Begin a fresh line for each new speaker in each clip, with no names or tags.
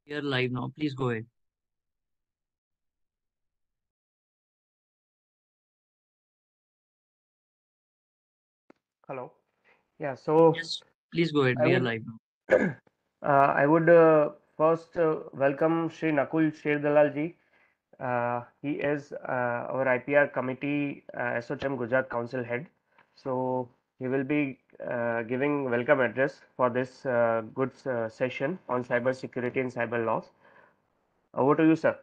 We are live now. Please go ahead.
Hello. Yeah, so
Yes, please go ahead.
I
We are
would
live now.
first welcome Shri Nakul Sherdalal ji. He is our IPR committee SOCHM Gujarat Council head. So he will be giving welcome address for this good session on cyber security and cyber laws. Over to you, sir.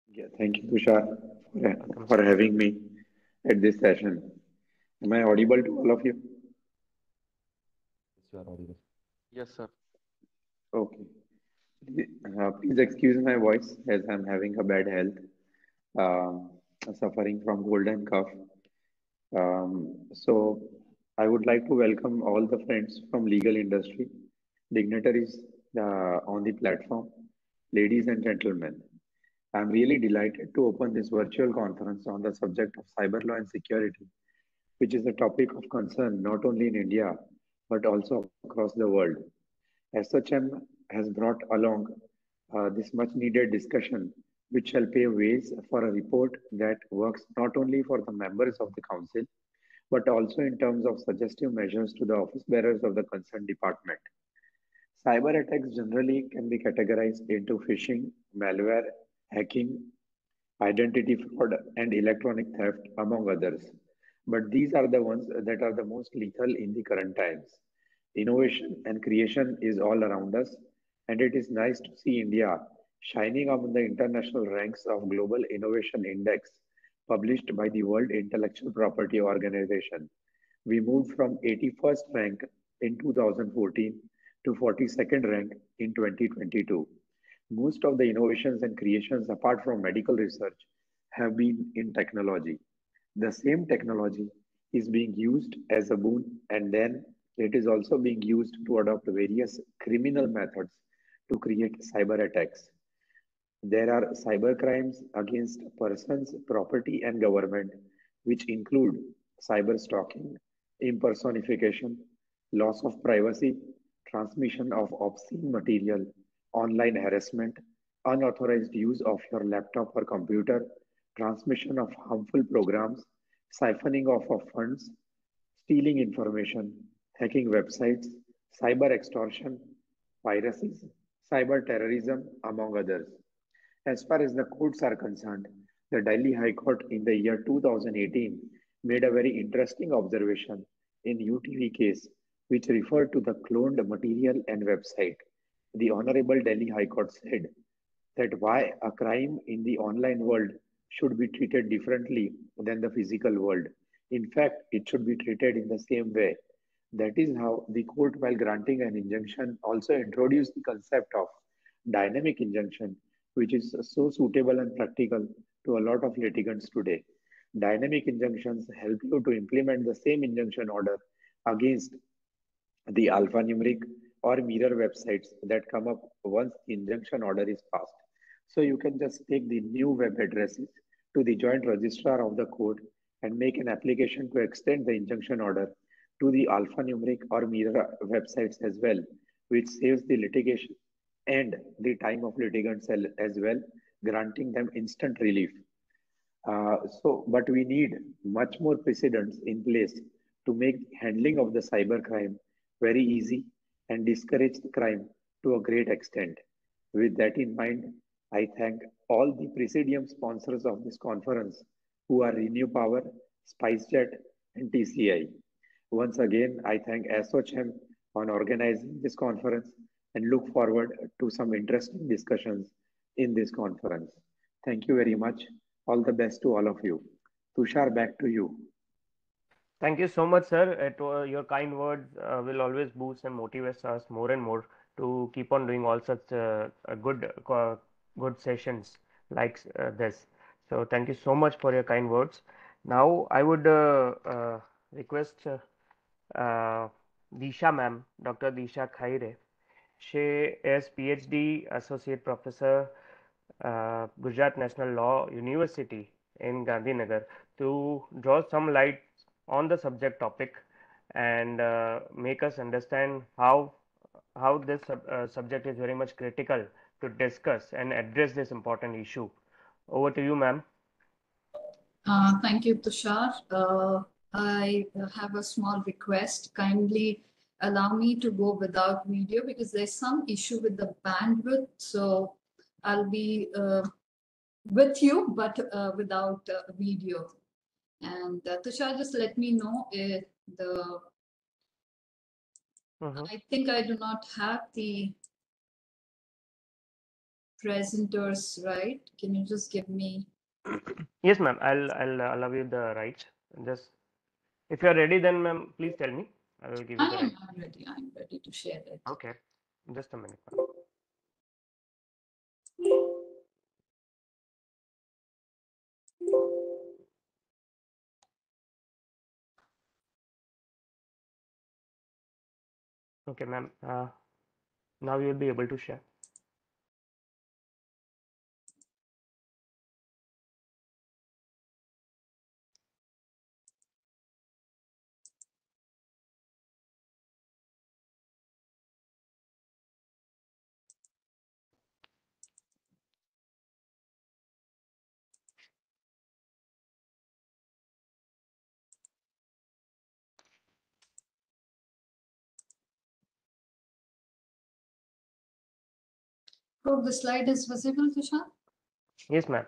Yeah, thank you, Tushar,
Welcome,
for
sir.
having me at this session. Am I audible to all of you?
Yes, you are audible.
Yes, sir.
Okay. Please excuse my voice as I'm having a bad health, suffering from cold and cough. So I would like to welcome all the friends from legal industry, dignitaries on the platform, ladies and gentlemen. I'm really delighted to open this virtual conference on the subject of cyber law and security, which is a topic of concern not only in India but also across the world. SHM has brought along this much needed discussion, which shall pave ways for a report that works not only for the members of the Council but also in terms of suggestive measures to the office bearers of the concerned department. Cyber attacks generally can be categorized into phishing, malware, hacking, identity fraud, and electronic theft, among others. But these are the ones that are the most lethal in the current times. Innovation and creation is all around us, and it is nice to see India shining among the international ranks of Global Innovation Index published by the World Intellectual Property Organization. We moved from 81st rank in 2014 to 42nd rank in 2022. Most of the innovations and creations, apart from medical research, have been in technology. The same technology is being used as a boon, and then it is also being used to adopt various criminal methods to create cyber attacks. There are cyber crimes against persons, property, and government, which include cyber stalking, impersonification, loss of privacy, transmission of obscene material, online harassment, unauthorized use of your laptop or computer, transmission of harmful programs, siphoning off of funds, stealing information, hacking websites, cyber extortion, piracies, cyber terrorism, among others. As far as the courts are concerned, the Delhi High Court in the year 2018 made a very interesting observation in UTV case, which referred to the cloned material and website. The Honorable Delhi High Court said that why a crime in the online world should be treated differently than the physical world. In fact, it should be treated in the same way. That is how the court, while granting an injunction, also introduced the concept of dynamic injunction, which is so suitable and practical to a lot of litigants today. Dynamic injunctions help you to implement the same injunction order against the alphanumeric or mirror websites that come up once the injunction order is passed. So you can just take the new web addresses to the joint registrar of the court and make an application to extend the injunction order to the alphanumeric or mirror websites as well, which saves the litigation and the time of litigants as well, granting them instant relief. But we need much more precedents in place to make the handling of the cybercrime very easy and discourage the crime to a great extent. With that in mind, I thank all the presidium sponsors of this conference who are Renew Power, SpiceJet, and TCI. Once again, I thank ASSOCHAM on organizing this conference and look forward to some interesting discussions in this conference. Thank you very much. All the best to all of you. Tushar, back to you.
Thank you so much, sir. Your kind words will always boost and motivate us more and more to keep on doing all such good sessions like this. So thank you so much for your kind words. Now I would request uh, Disha ma'am, Dr. Disha Khaire. She is PhD Associate Professor, Gujarat National Law University in Gandhinagar, to draw some light on the subject topic and make us understand how this subject is very much critical to discuss and address this important issue. Over to you, ma'am.
Thank you, Tushar. I have a small request. Kindly allow me to go without video because there's some issue with the bandwidth. So I'll be with you, but without video. And Tushar, just let me know if I think I do not have the presenters, right? Can you just give me?
Yes, ma'am. I'll allow you the rights. Just if you are ready, then ma'am, please tell me. I will give you the right.
I'm ready. I'm ready to share it.
Okay, just a minute, ma'am. Okay, ma'am. Now you will be able to share.
Hope the slide is visible, Tushar.
Yes, ma'am.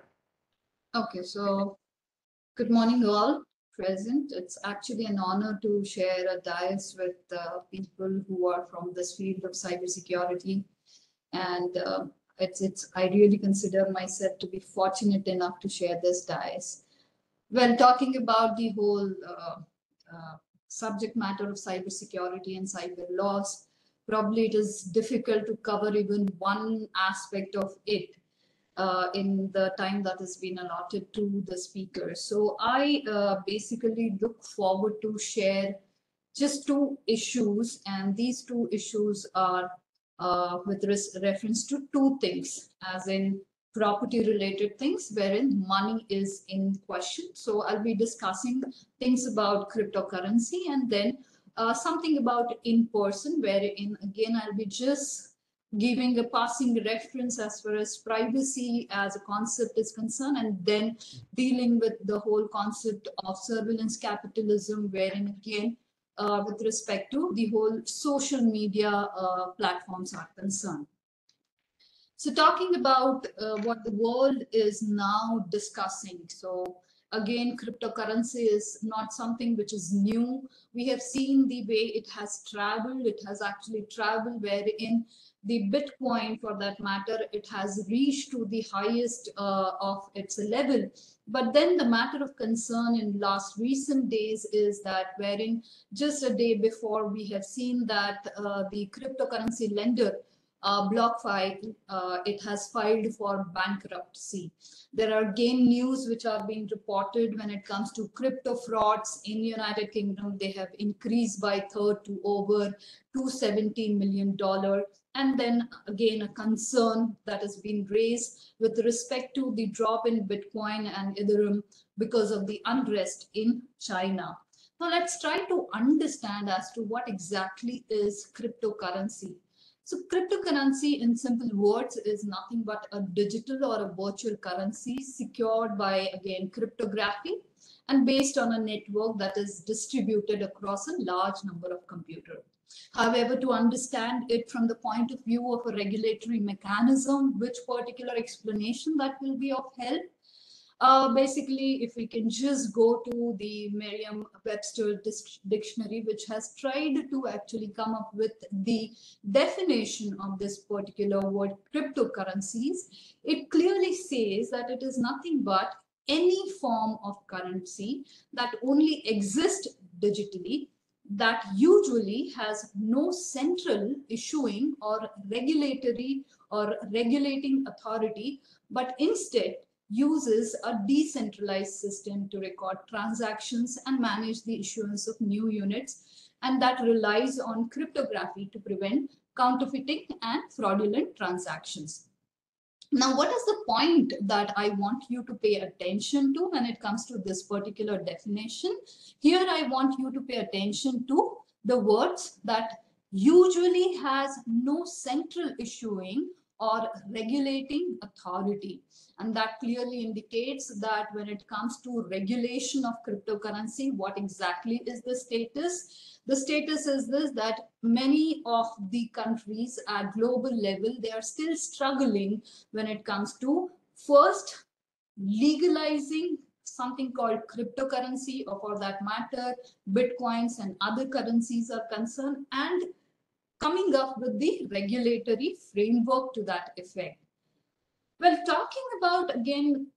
Okay, so good morning, all present. It's actually an honor to share a dais with people who are from this field of cybersecurity, and I really consider myself to be fortunate enough to share this dais. When talking about the whole subject matter of cybersecurity and cyber laws, probably it is difficult to cover even one aspect of it in the time that has been allotted to the speaker. So I basically look forward to share just two issues, and these two issues are with reference to two things, as in property related things wherein money is in question. So I'll be discussing things about cryptocurrency, and then something about in person, wherein again I'll be just giving a passing reference as far as privacy as a concept is concerned, and then dealing with the whole concept of surveillance capitalism, wherein again with respect to the whole social media platforms are concerned. So talking about what the world is now discussing. So again, cryptocurrency is not something which is new. We have seen the way it has traveled. It has actually traveled wherein the Bitcoin, for that matter, it has reached to the highest of its level. But then the matter of concern in last recent days is that wherein just a day before we have seen that the cryptocurrency lender BlockFi, it has filed for bankruptcy. There are again news which are being reported when it comes to crypto frauds in United Kingdom. They have increased by third to over $270 million. And then again, a concern that has been raised with respect to the drop in Bitcoin and Ethereum because of the unrest in China. Now let's try to understand as to what exactly is cryptocurrency. So cryptocurrency in simple words is nothing but a digital or a virtual currency secured by, again, cryptography and based on a network that is distributed across a large number of computers. However, to understand it from the point of view of a regulatory mechanism, which particular explanation that will be of help? Basically, if we can just go to the Merriam-Webster dictionary, which has tried to actually come up with the definition of this particular word cryptocurrencies, it clearly says that it is nothing but any form of currency that only exists digitally, that usually has no central issuing or regulatory or regulating authority, but instead uses a decentralized system to record transactions and manage the issuance of new units, and that relies on cryptography to prevent counterfeiting and fraudulent transactions. Now, what is the point that I want you to pay attention to when it comes to this particular definition? Here, I want you to pay attention to the words that usually has no central issuing or regulating authority. And that clearly indicates that when it comes to regulation of cryptocurrency, what exactly is the status? The status is this, that many of the countries at global level, they are still struggling when it comes to first legalizing something called cryptocurrency, or for that matter, bitcoins and other currencies are concerned, and coming up with the regulatory framework to that effect. Well, talking about again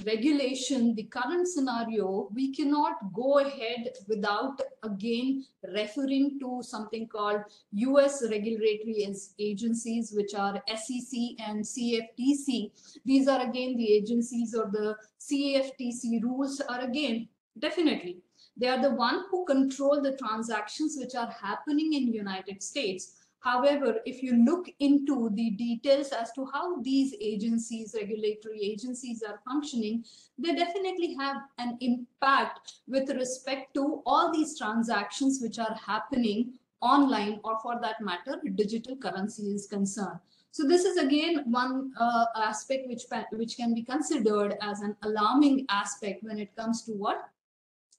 regulation, the current scenario, we cannot go ahead without again referring to something called US regulatory agencies, which are SEC and CFTC. These are again the agencies, or the CFTC rules are again definitely they are the one who control the transactions which are happening in United States. However, if you look into the details as to how these agencies, regulatory agencies are functioning, they definitely have an impact with respect to all these transactions which are happening online, or for that matter, digital currency is concerned. So this is again one aspect which can be considered as an alarming aspect when it comes to what?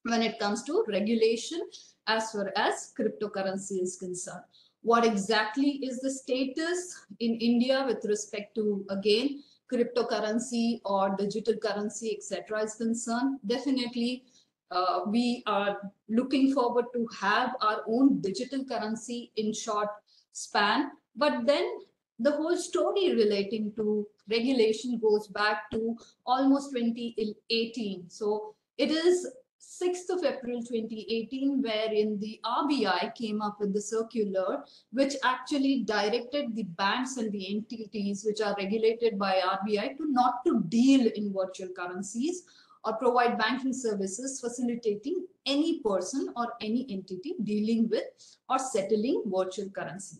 When it comes to regulation as far as cryptocurrency is concerned. What exactly is the status in India with respect to, again, cryptocurrency or digital currency, etc. is concerned? Definitely, we are looking forward to have our own digital currency in short span. But then the whole story relating to regulation goes back to almost 2018. So it is 6th of April 2018, wherein the RBI came up with the circular, which actually directed the banks and the entities which are regulated by RBI to not to deal in virtual currencies or provide banking services facilitating any person or any entity dealing with or settling virtual currency.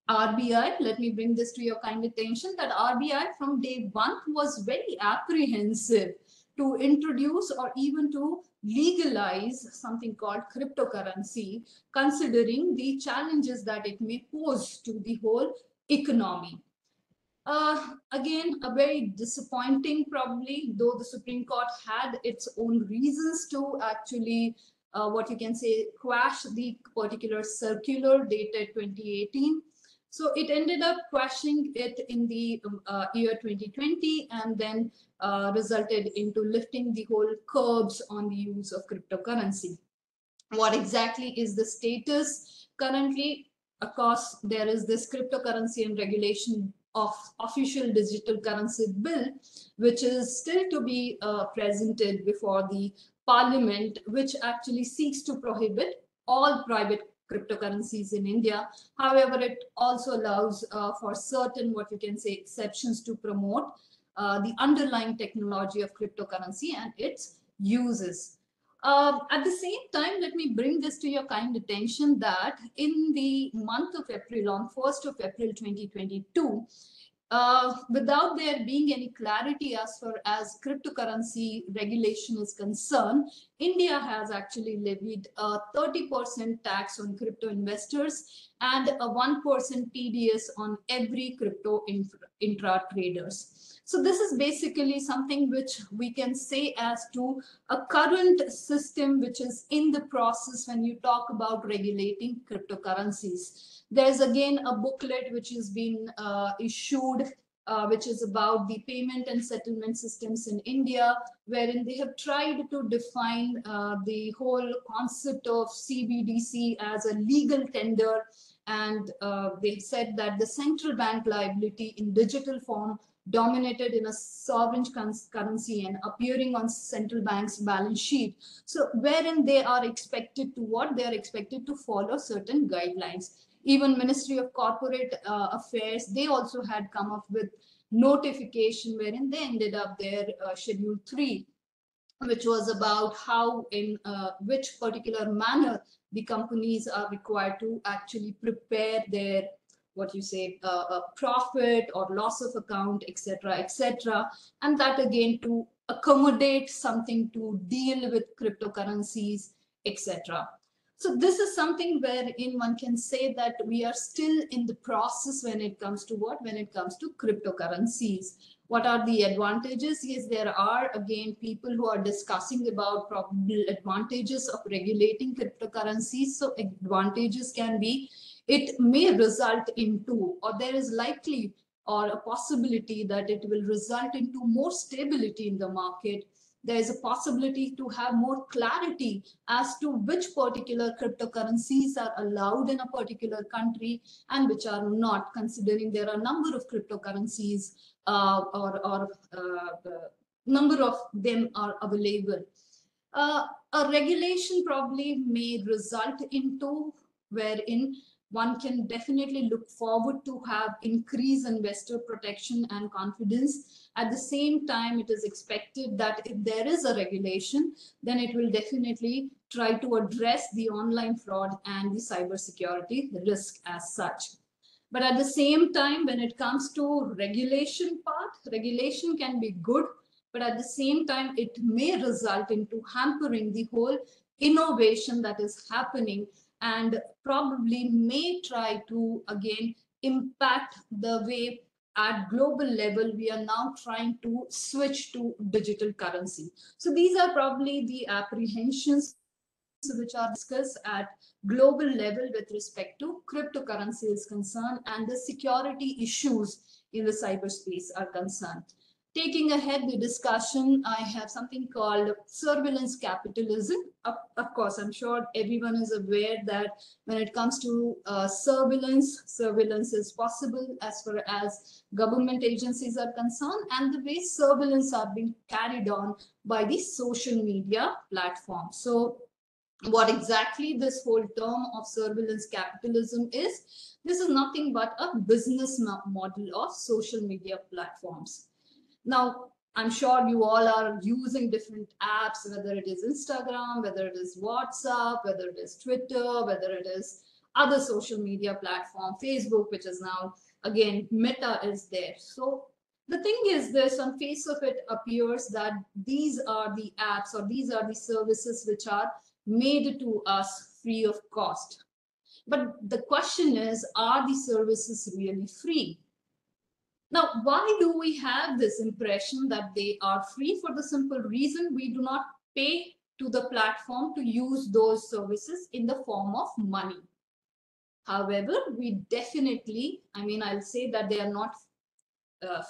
RBI, let me bring this to your kind attention, that RBI from day one was very apprehensive to introduce or even to legalize something called cryptocurrency, considering the challenges that it may pose to the whole economy. Again, a very disappointing probably, though the Supreme Court had its own reasons to actually, what you can say, quash the particular circular dated 2018. So it ended up quashing it in the year 2020, and then resulted into lifting the whole curbs on the use of cryptocurrency. What exactly is the status currently? Of course, there is this cryptocurrency and regulation of official digital currency bill, which is still to be presented before the parliament, which actually seeks to prohibit all private cryptocurrencies in India. However, it also allows for certain, what you can say, exceptions to promote the underlying technology of cryptocurrency and its uses. At the same time, let me bring this to your kind attention that in the month of April, on 1st of April 2022, without there being any clarity as far as cryptocurrency regulation is concerned, India has actually levied a 30% tax on crypto investors and a 1% TDS on every crypto intra traders. So this is basically something which we can say as to a current system which is in the process when you talk about regulating cryptocurrencies. There's again a booklet which has been issued, which is about the payment and settlement systems in India, wherein they have tried to define the whole concept of CBDC as a legal tender. And they've said that the central bank liability in digital form dominated in a sovereign currency and appearing on central bank's balance sheet. So wherein they are expected to what? They are expected to follow certain guidelines. Even Ministry of Corporate Affairs, they also had come up with notification wherein they ended up their Schedule 3, which was about how in which particular manner the companies are required to actually prepare their, what you say, profit or loss of account, etc., etc. And that again to accommodate something to deal with cryptocurrencies, etc. So this is something wherein one can say that we are still in the process when it comes to what? When it comes to cryptocurrencies. What are the advantages? Yes, there are again people who are discussing about probable advantages of regulating cryptocurrencies. So advantages can be, it may result into, or there is likely or a possibility that it will result into more stability in the market. There is a possibility to have more clarity as to which particular cryptocurrencies are allowed in a particular country and which are not, considering there are a number of cryptocurrencies the number of them are available. A regulation probably may result into wherein one can definitely look forward to have increased investor protection and confidence. At the same time, it is expected that if there is a regulation, then it will definitely try to address the online fraud and the cybersecurity risk as such. But at the same time, when it comes to regulation part, regulation can be good, but at the same time, it may result into hampering the whole innovation that is happening and probably may try to again impact the way at global level we are now trying to switch to digital currency. So these are probably the apprehensions which are discussed at global level with respect to cryptocurrency is concerned and the security issues in the cyberspace are concerned. Taking ahead the discussion, I have something called surveillance capitalism. Of course, I'm sure everyone is aware that when it comes to surveillance is possible as far as government agencies are concerned, and the way surveillance are being carried on by the social media platform. So what exactly this whole term of surveillance capitalism is, this is nothing but a business model of social media platforms. Now, I'm sure you all are using different apps, whether it is Instagram, whether it is WhatsApp, whether it is Twitter, whether it is other social media platform, Facebook, which is now, again, Meta is there. So the thing is this, on face of it appears that these are the apps or these are the services which are made to us free of cost. But the question is, are the services really free? Now, why do we have this impression that they are free? For the simple reason we do not pay to the platform to use those services in the form of money. However, we definitely, I'll say that they are not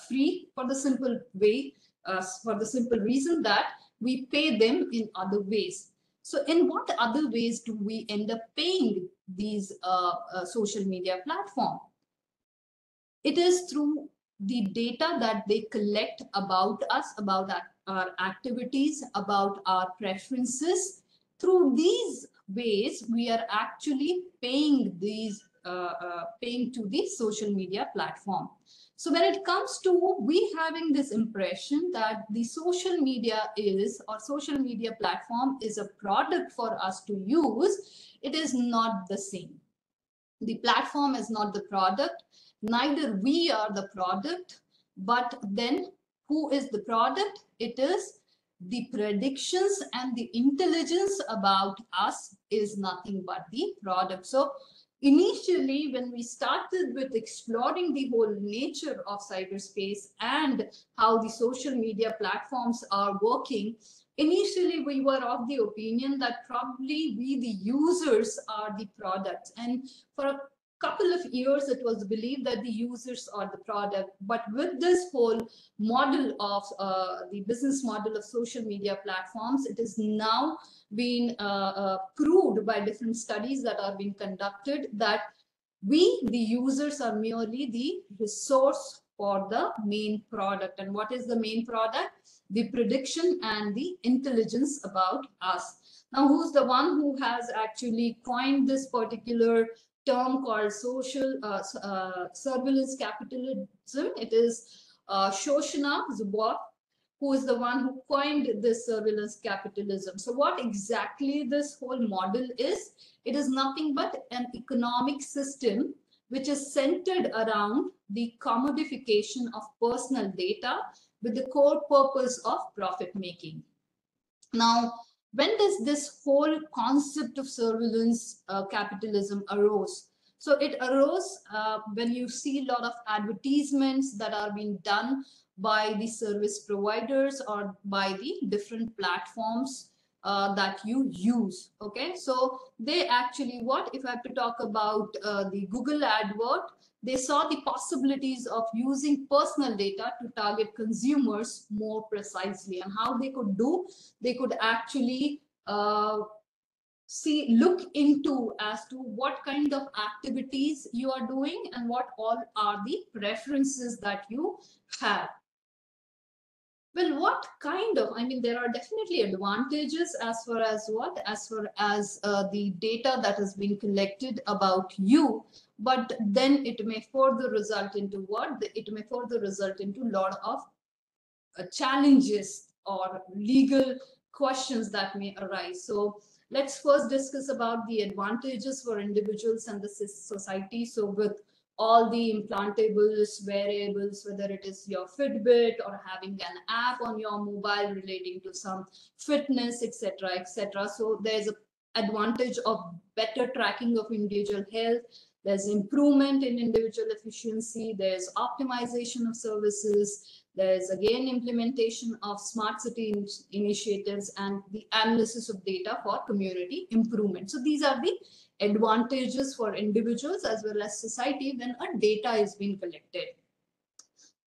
free for the simple way, for the simple reason that we pay them in other ways. So in what other ways do we end up paying these social media platform? It is through the data that they collect about us, about our activities, about our preferences. Through these ways, we are actually paying these paying to the social media platform. So when it comes to we having this impression that the social media is, or social media platform is a product for us to use, it is not the same. The platform is not the product, neither we are the product, but then who is the product? It is the predictions and the intelligence about us is nothing but the product. So initially, when we started with exploring the whole nature of cyberspace and how the social media platforms are working, initially we were of the opinion that probably we, the users, are the products. And for a couple of years, it was believed that the users are the product. But with this whole model of the business model of social media platforms, it is now been proved by different studies that are being conducted that we, the users, are merely the resource for the main product. And what is the main product? The prediction and the intelligence about us. Now, who's the one who has actually coined this particular term called social surveillance capitalism? It is Shoshana Zuboff, who is the one who coined this surveillance capitalism. So what exactly this whole model is? It is nothing but an economic system which is centered around the commodification of personal data with the core purpose of profit making. Now, when does this whole concept of surveillance capitalism arose? So it arose when you see a lot of advertisements that are being done by the service providers or by the different platforms that you use. Okay, so they actually, what if I have to talk about the Google advert, they saw the possibilities of using personal data to target consumers more precisely, and how they could do, they could actually look into as to what kind of activities you are doing and what all are the preferences that you have. Well, what kind of, I mean, there are definitely advantages as far as what, as far as the data that has been collected about you, but then it may further result into what? It may further result into a lot of challenges or legal questions that may arise. So let's first discuss about the advantages for individuals and the society. So with all the implantables, wearables, whether it is your Fitbit or having an app on your mobile relating to some fitness, etc., etc. So there's an advantage of better tracking of individual health. There's improvement in individual efficiency. There's optimization of services. There's again implementation of smart city initiatives and the analysis of data for community improvement. So these are the advantages for individuals as well as society when a data is being collected.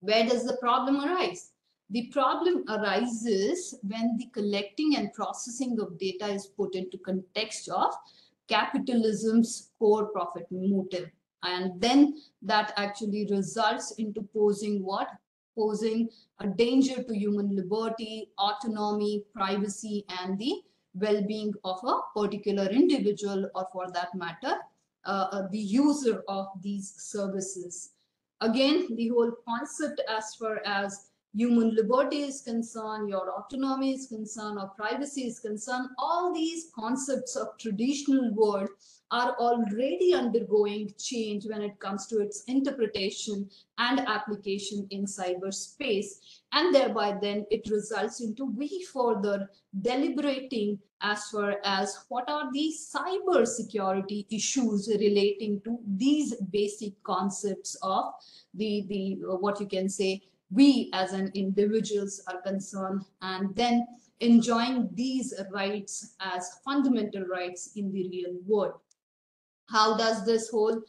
Where does the problem arise? The problem arises when the collecting and processing of data is put into context of capitalism's core profit motive. And then that actually results into posing what? Posing a danger to human liberty, autonomy, privacy, and the well-being of a particular individual, or for that matter, the user of these services. Again, the whole concept as far as human liberty is concerned, your autonomy is concerned, or privacy is concerned, all these concepts of traditional world are already undergoing change when it comes to its interpretation and application in cyberspace. And thereby then it results into we further deliberating as far as what are the cyber security issues relating to these basic concepts of the what you can say we as an individuals are concerned, and then enjoying these rights as fundamental rights in the real world. How does this whole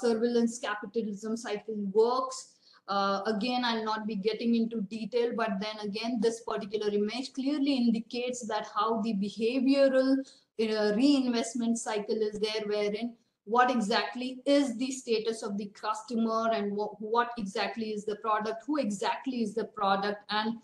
surveillance capitalism cycle works? Again, I'll not be getting into detail, but then again, this particular image clearly indicates that how the behavioral reinvestment cycle is there, wherein what exactly is the status of the customer and what exactly is the product, who exactly is the product, and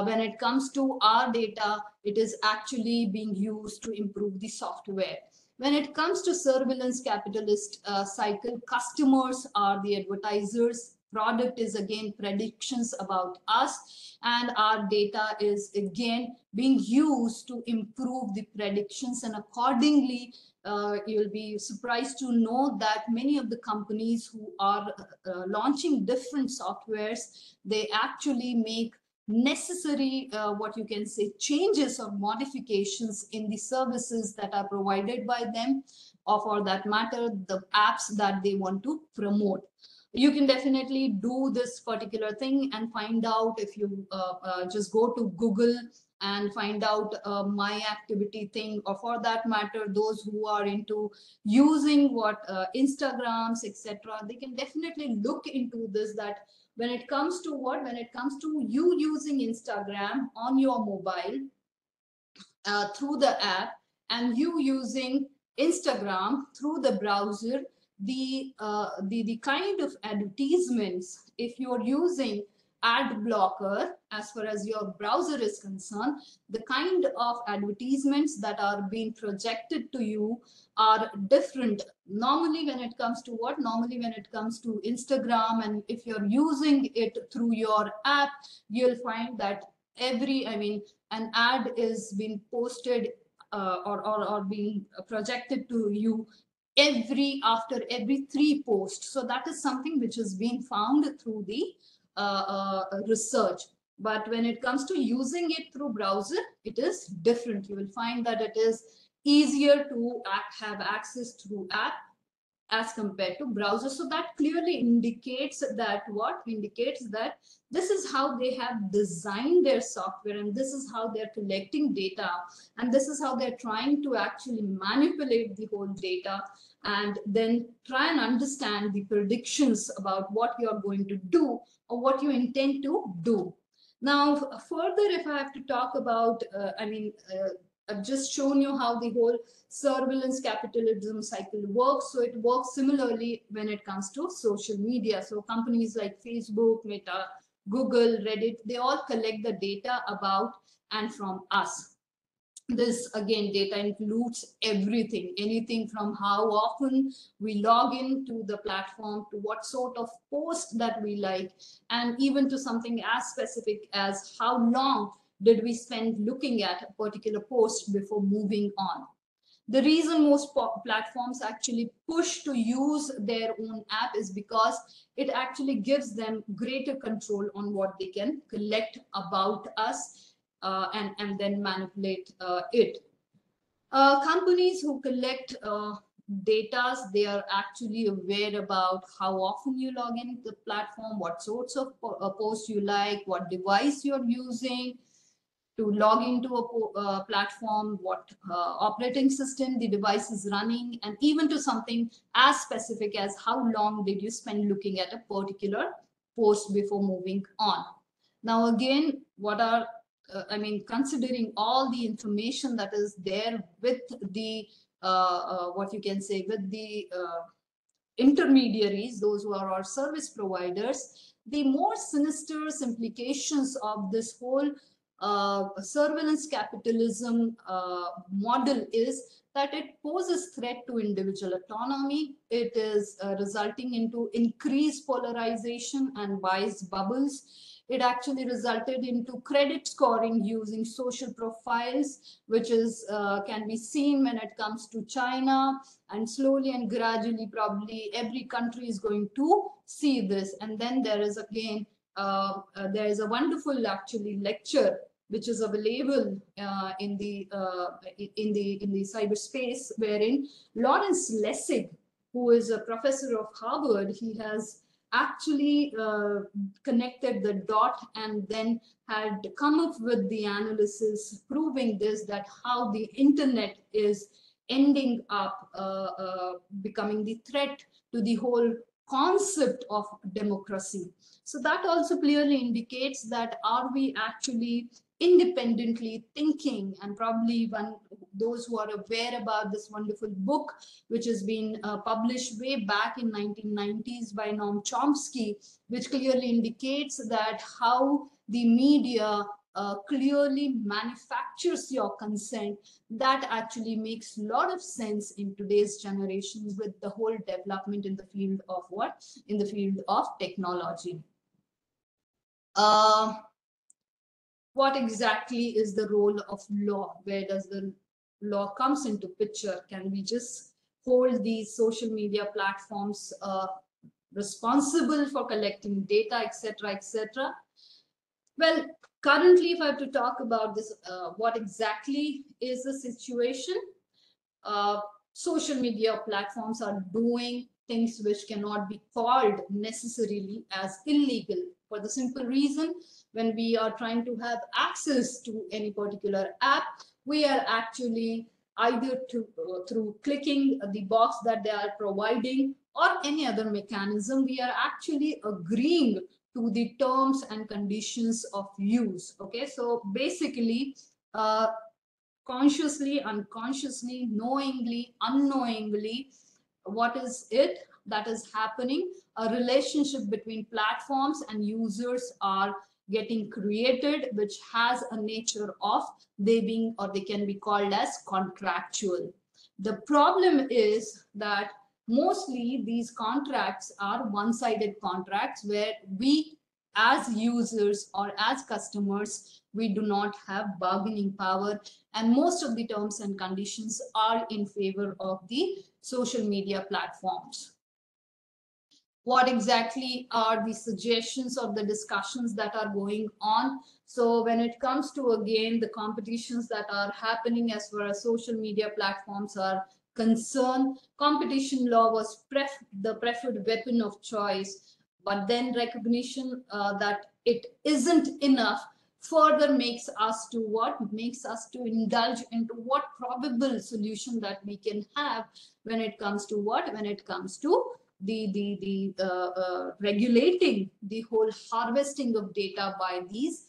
when it comes to our data, it is actually being used to improve the software. When it comes to surveillance capitalist cycle, customers are the advertisers, product is again predictions about us, and our data is again being used to improve the predictions. And accordingly, you'll be surprised to know that many of the companies who are launching different softwares, they actually make necessary what you can say changes or modifications in the services that are provided by them, or for that matter the apps that they want to promote. You can definitely do this particular thing and find out if you just go to Google and find out my activity thing, or for that matter those who are into using what Instagrams, etc., they can definitely look into this, that when it comes to what, when it comes to you using Instagram on your mobile through the app, and you using Instagram through the browser, the kind of advertisements, if you're using ad blocker as far as your browser is concerned, the kind of advertisements that are being projected to you are different. Normally when it comes to what, normally when it comes to Instagram, and if you're using it through your app, you'll find that an ad is being posted or being projected to you after every 3 posts. So that is something which has been found through the research. But when it comes to using it through browser, it is different. You will find that it is easier to have access through app as compared to browser. So that clearly indicates that this is how they have designed their software, and this is how they're collecting data, and this is how they're trying to actually manipulate the whole data and then try and understand the predictions about what you're going to do or what you intend to do. Now, further, if I have to talk about, I've just shown you how the whole surveillance capitalism cycle works. So it works similarly when it comes to social media. So companies like Facebook, Meta, Google, Reddit, they all collect the data about and from us. This again, data includes everything, anything from how often we log into the platform to what sort of post that we like, and even to something as specific as how long did we spend looking at a particular post before moving on. The reason most platforms actually push to use their own app is because it actually gives them greater control on what they can collect about us, and then manipulate it. Companies who collect data, they are actually aware about how often you log in the platform, what sorts of posts you like, what device you're using to log into a platform, what operating system the device is running, and even to something as specific as how long did you spend looking at a particular post before moving on. Now, again, considering all the information that is there with the what you can say, with the intermediaries, those who are our service providers, the more sinister implications of this whole surveillance capitalism model is that it poses threat to individual autonomy. It is resulting into increased polarization and bias bubbles. It actually resulted into credit scoring using social profiles, which is can be seen when it comes to China, and slowly and gradually probably every country is going to see this. And then there is again there is a wonderful actually lecture which is available in the cyberspace, wherein Lawrence Lessig, who is a professor of Harvard, he has actually connected the dot and then had come up with the analysis proving this, that how the internet is ending up becoming the threat to the whole concept of democracy. So that also clearly indicates that are we actually independently thinking, and probably those who are aware about this wonderful book, which has been published way back in 1990s by Noam Chomsky, which clearly indicates that how the media clearly manufactures your consent, that actually makes a lot of sense in today's generation with the whole development in the field of what? In the field of technology. What exactly is the role of law? Where does the law comes into picture? Can we just hold these social media platforms responsible for collecting data, etc., etc.? Well, currently, if I have to talk about this, what exactly is the situation? Social media platforms are doing things which cannot be called necessarily as illegal, for the simple reason, when we are trying to have access to any particular app, we are actually either through clicking the box that they are providing or any other mechanism, we are actually agreeing to the terms and conditions of use. Okay, so basically, consciously, unconsciously, knowingly, unknowingly, what is it that is happening? A relationship between platforms and users are getting created, which has a nature of they being, or they can be called as contractual. The problem is that mostly these contracts are one-sided contracts where we as users or as customers, we do not have bargaining power, and most of the terms and conditions are in favor of the social media platforms. what exactly are the suggestions or the discussions that are going on. So when it comes to, again, the competitions that are happening as far as social media platforms are concerned, competition law was the preferred weapon of choice. But then recognition that it isn't enough further makes us to what? Makes us to indulge into what probable solution that we can have when it comes to what? When it comes to regulating the whole harvesting of data by these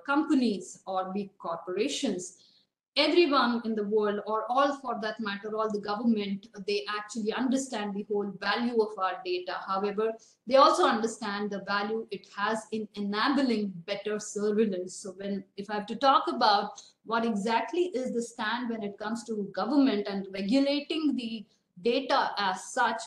companies or big corporations. Everyone in the world, or all for that matter, all the government, they actually understand the whole value of our data. However, they also understand the value it has in enabling better surveillance. So if I have to talk about what exactly is the stand when it comes to government and regulating the data as such,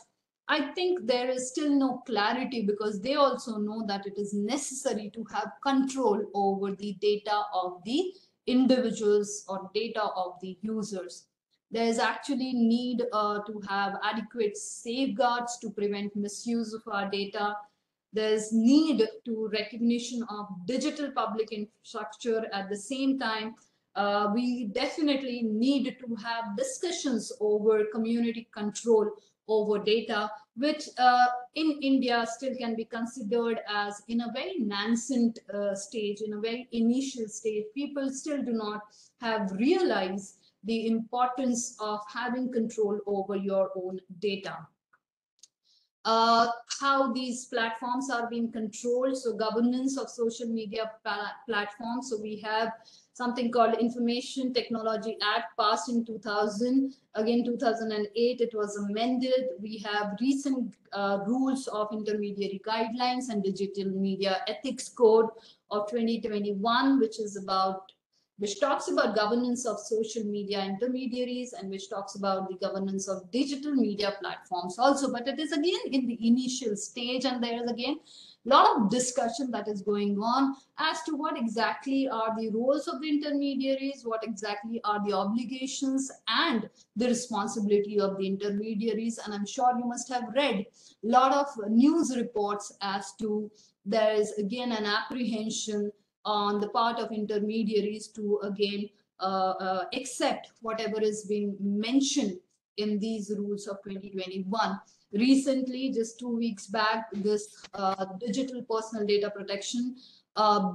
I think there is still no clarity, because they also know that it is necessary to have control over the data of the individuals or data of the users. There is actually need to have adequate safeguards to prevent misuse of our data. There's need to recognition of digital public infrastructure. At the same time, we definitely need to have discussions over community control over data, which in India still can be considered as in a very nascent stage, in a very initial stage. People still do not have realized the importance of having control over your own data. How these platforms are being controlled. So governance of social media platforms. So we have something called Information Technology Act passed in 2000. Again, 2008, it was amended. We have recent rules of intermediary guidelines and digital media ethics code of 2021, which talks about governance of social media intermediaries, and which talks about the governance of digital media platforms also. But it is again in the initial stage, and there is again a lot of discussion that is going on as to what exactly are the roles of the intermediaries, what exactly are the obligations and the responsibility of the intermediaries. And I'm sure you must have read a lot of news reports as to there is again an apprehension on the part of intermediaries to again accept whatever is being mentioned in these rules of 2021. Recently, just 2 weeks back, this digital personal data protection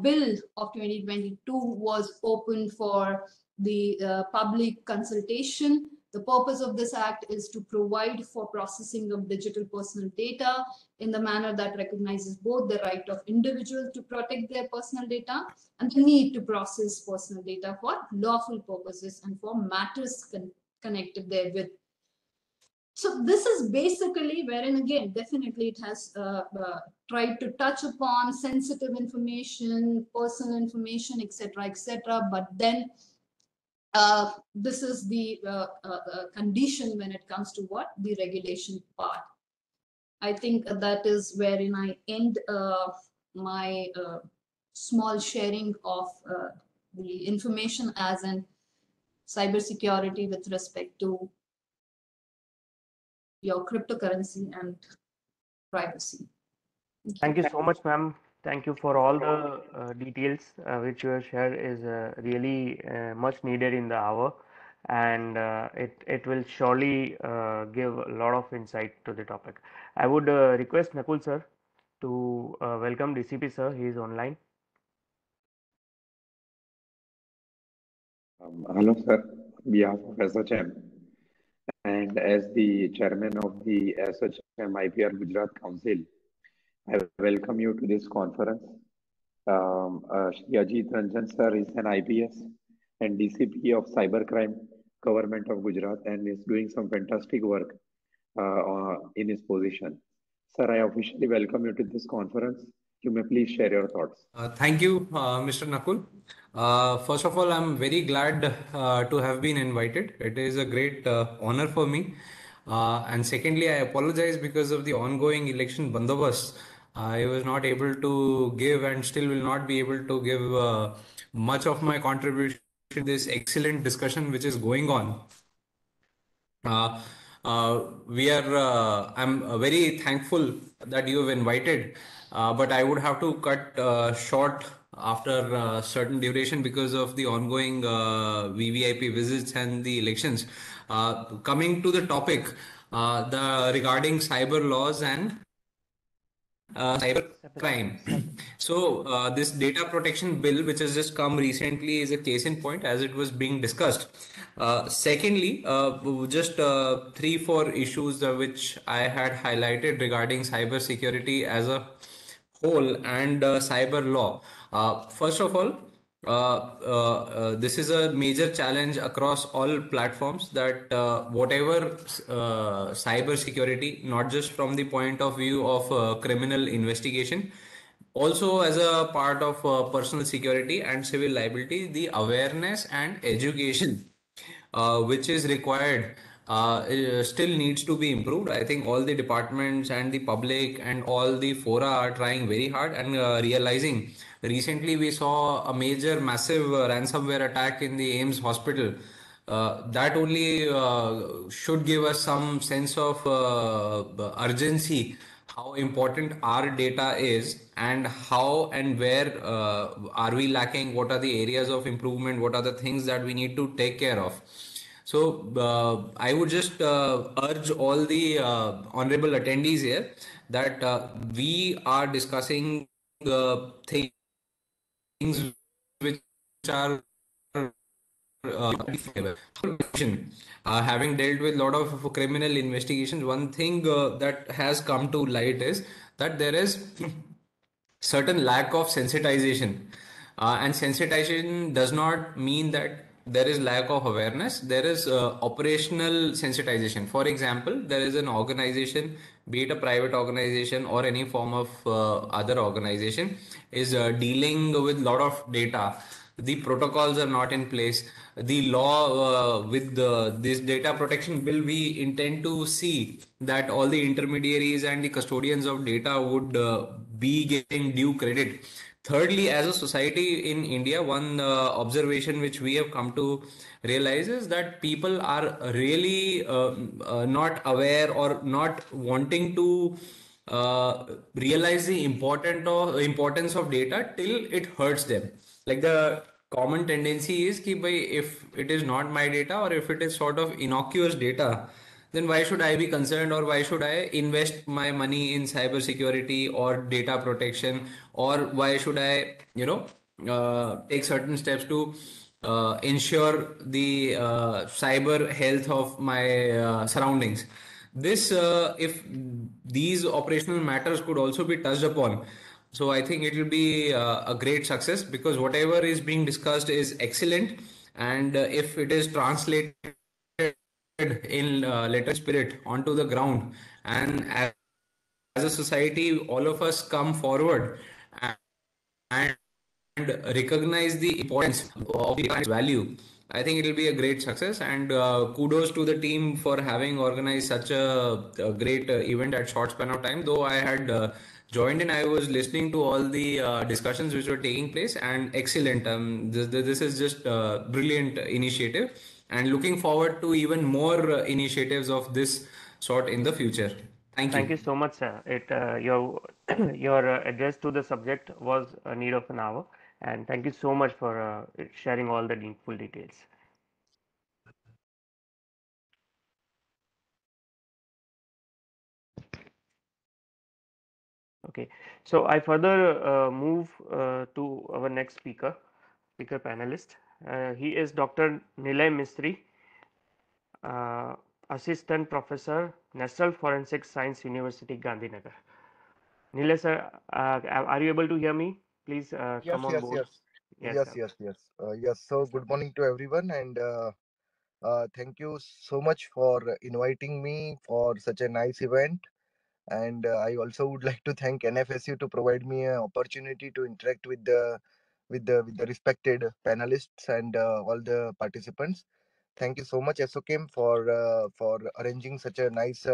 bill of 2022 was open for the public consultation. The purpose of this act is to provide for processing of digital personal data in the manner that recognizes both the right of individuals to protect their personal data and the need to process personal data for lawful purposes and for matters connected therewith. So this is basically wherein, again, definitely it has tried to touch upon sensitive information, personal information, etc. But then this is the condition when it comes to what? The regulation part. I think that is wherein I end my small sharing of the information as in cybersecurity with respect to your cryptocurrency and privacy.
Thank you so much, ma'am. Thank you for all the details which you have shared is really much needed in the hour, and it will surely give a lot of insight to the topic. I would request Nakul sir to welcome DCP sir. He is online.
Hello, sir. On behalf of SHM and as the chairman of the SHM IPR Gujarat Council, I welcome you to this conference. Shri Ajit Ranjan sir is an IPS and DCP of Cybercrime Government of Gujarat and is doing some fantastic work in his position. Sir, I officially welcome you to this conference. You may please share your thoughts.
Thank you, Mr. Nakul. First of all, I'm very glad to have been invited. It is a great honor for me. And secondly, I apologize because of the ongoing election bandobast. I was not able to give and still will not be able to give much of my contribution to this excellent discussion which is going on. I'm very thankful that you have invited, but I would have to cut short after certain duration because of the ongoing VVIP visits and the elections. Coming to the topic, the regarding cyber laws and cyber crime. So this data protection bill, which has just come recently, is a case in point as it was being discussed. Secondly, just three, four issues which I had highlighted regarding cyber security as a whole and cyber law. First of all, this is a major challenge across all platforms that whatever cyber security, not just from the point of view of criminal investigation, also as a part of personal security and civil liability, the awareness and education which is required still needs to be improved. I think all the departments and the public and all the fora are trying very hard and realizing. Recently, we saw a major, massive ransomware attack in the AIMS hospital. That only should give us some sense of urgency, how important our data is, and how and where are we lacking, what are the areas of improvement, what are the things that we need to take care of. So I would just urge all the honorable attendees here that we are discussing things which are having dealt with a lot of criminal investigations, one thing that has come to light is that there is certain lack of sensitization, and sensitization does not mean that there is lack of awareness. There is operational sensitization. For example, there is an organization, be it a private organization or any form of other organization, is dealing with lot of data. The protocols are not in place. The law with this data protection bill, we intend to see that all the intermediaries and the custodians of data would be getting due credit. Thirdly, as a society in India, one observation which we have come to realize is that people are really not aware or not wanting to realize the importance of data till it hurts them. Like the common tendency is ki bhai, if it is not my data or if it is sort of innocuous data, then why should I be concerned, or why should I invest my money in cyber security or data protection, or why should I, take certain steps to ensure the cyber health of my surroundings. This, if these operational matters could also be touched upon, so I think it will be a great success, because whatever is being discussed is excellent, and if it is translated in letter spirit onto the ground, and as a society, all of us come forward and recognize the importance of the value, I think it will be a great success. And kudos to the team for having organized such a great event at short span of time. Though I had joined in, I was listening to all the discussions which were taking place, and excellent. This is just a brilliant initiative, and looking forward to even more initiatives of this sort in the future. Thank
Thank
you.
you so much, sir. Your your address to the subject was a need of an hour, and thank you so much for sharing all the needful details. Okay, so I further move to our next speaker panelist. He is Dr. Nilay Mistry, uh, Assistant Professor, National Forensic Science University, Gandhinagar. Nilay sir, are you able to hear me? Please
Yes,
come on
yes,
board.
yes,
Yes,
yes,
sir.
yes, yes. Yes. So, good morning to everyone, and thank you so much for inviting me for such a nice event. And I also would like to thank NFSU to provide me an opportunity to interact with the respected panelists and all the participants. Thank you so much, SOKM, for arranging such a nice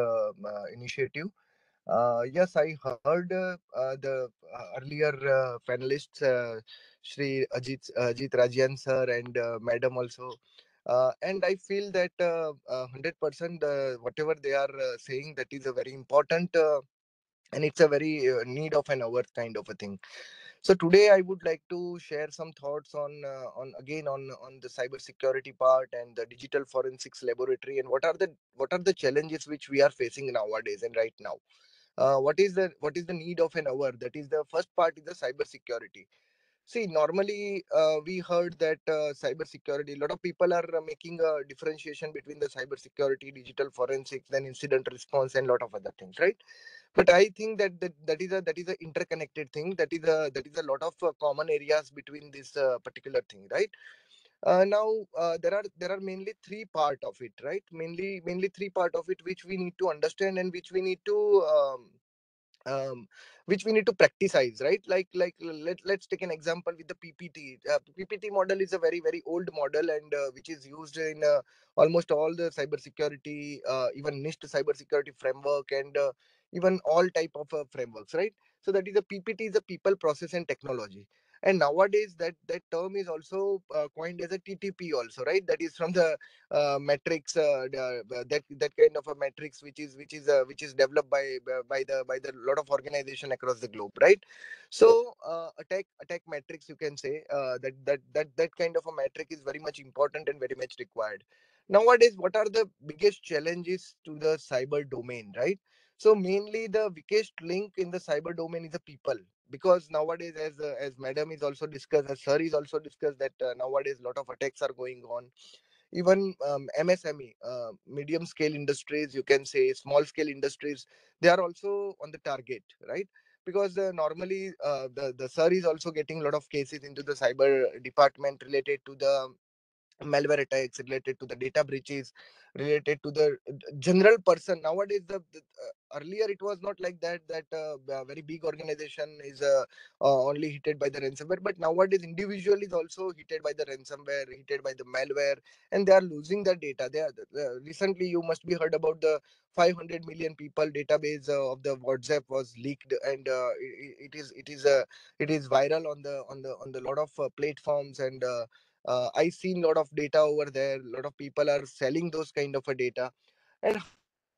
initiative. Yes, I heard the earlier panelists, Shri Ajit Rajan sir and Madam also. And I feel that 100% whatever they are saying, that is a very important and it's a very need of an hour kind of a thing. So today I would like to share some thoughts on again on the cyber security part and the digital forensics laboratory, and what are the challenges which we are facing nowadays and right now. What is the need of an hour? That is the first part, is the cyber security. See, normally we heard that cyber security, a lot of people are making a differentiation between the cyber security, digital forensics, then incident response, and lot of other things, right? But I think that is a interconnected thing. That is a lot of common areas between this particular thing, right? Now there are mainly three part of it, right? Mainly three part of it which we need to understand and um, which we need to practicize, right? Let's take an example with the PPT. PPT model is a very very old model, and which is used in almost all the cybersecurity, even NIST cybersecurity framework, and even all type of frameworks, right? So that is a PPT, is a people, process, and technology. And nowadays that term is also coined as a TTP also, right? That is from the metrics, that kind of a metrics which is developed by the lot of organization across the globe, right? So attack metrics, you can say, that kind of a metric is very much important and very much required nowadays. What are the biggest challenges to the cyber domain, right? So mainly the weakest link in the cyber domain is the people, because nowadays, as madam is also discussed, as sir is also discussed, that nowadays lot of attacks are going on. Even MSME, medium scale industries, you can say small scale industries, they are also on the target, right? Because normally the sir is also getting a lot of cases into the cyber department related to the malware attacks, related to the data breaches, related to the general person. Nowadays earlier it was not like that a very big organization is only hit by the ransomware, but nowadays individual is also hit by the ransomware, hit by the malware, and they are losing the data. Recently you must be heard about the 500 million people database of the WhatsApp was leaked, and it is viral on the lot of platforms, and I seen lot of data over there. A lot of people are selling those kind of a data, and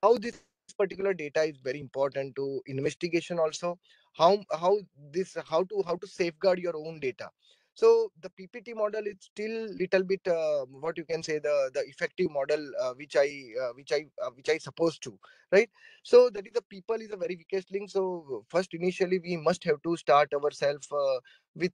how this particular data is very important to investigation also. How to safeguard your own data. So the PPT model is still little bit what you can say, the effective model, which I supposed to, right? So that is the people is a very weakest link. So first initially we must have to start ourselves with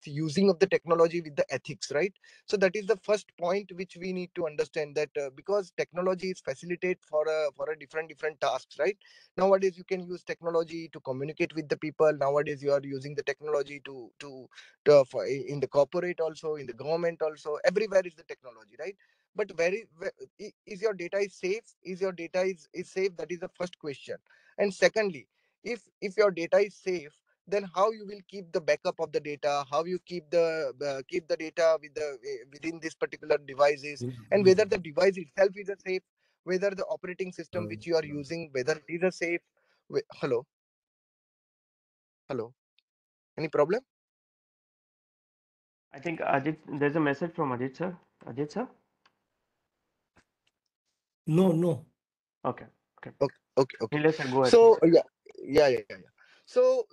using of the technology with the ethics, right? So that is the first point which we need to understand, that because technology is facilitate for a different tasks, right? Nowadays you can use technology to communicate with the people. Nowadays you are using the technology in the corporate also, in the government also, everywhere is the technology, right? But is your data is safe? Is your data is safe? That is the first question. And secondly, if your data is safe, then how you will keep the backup of the data, how you keep the data within this particular devices, and whether the device itself is a safe, whether the operating system which you are using, whether it is a safe. Hello, hello, any problem?
I think Ajit, there's a message from Ajit sir. Ajit sir?
No, no.
Okay, okay.
Okay.
Nilesh sir, go ahead,
So
please.
yeah. So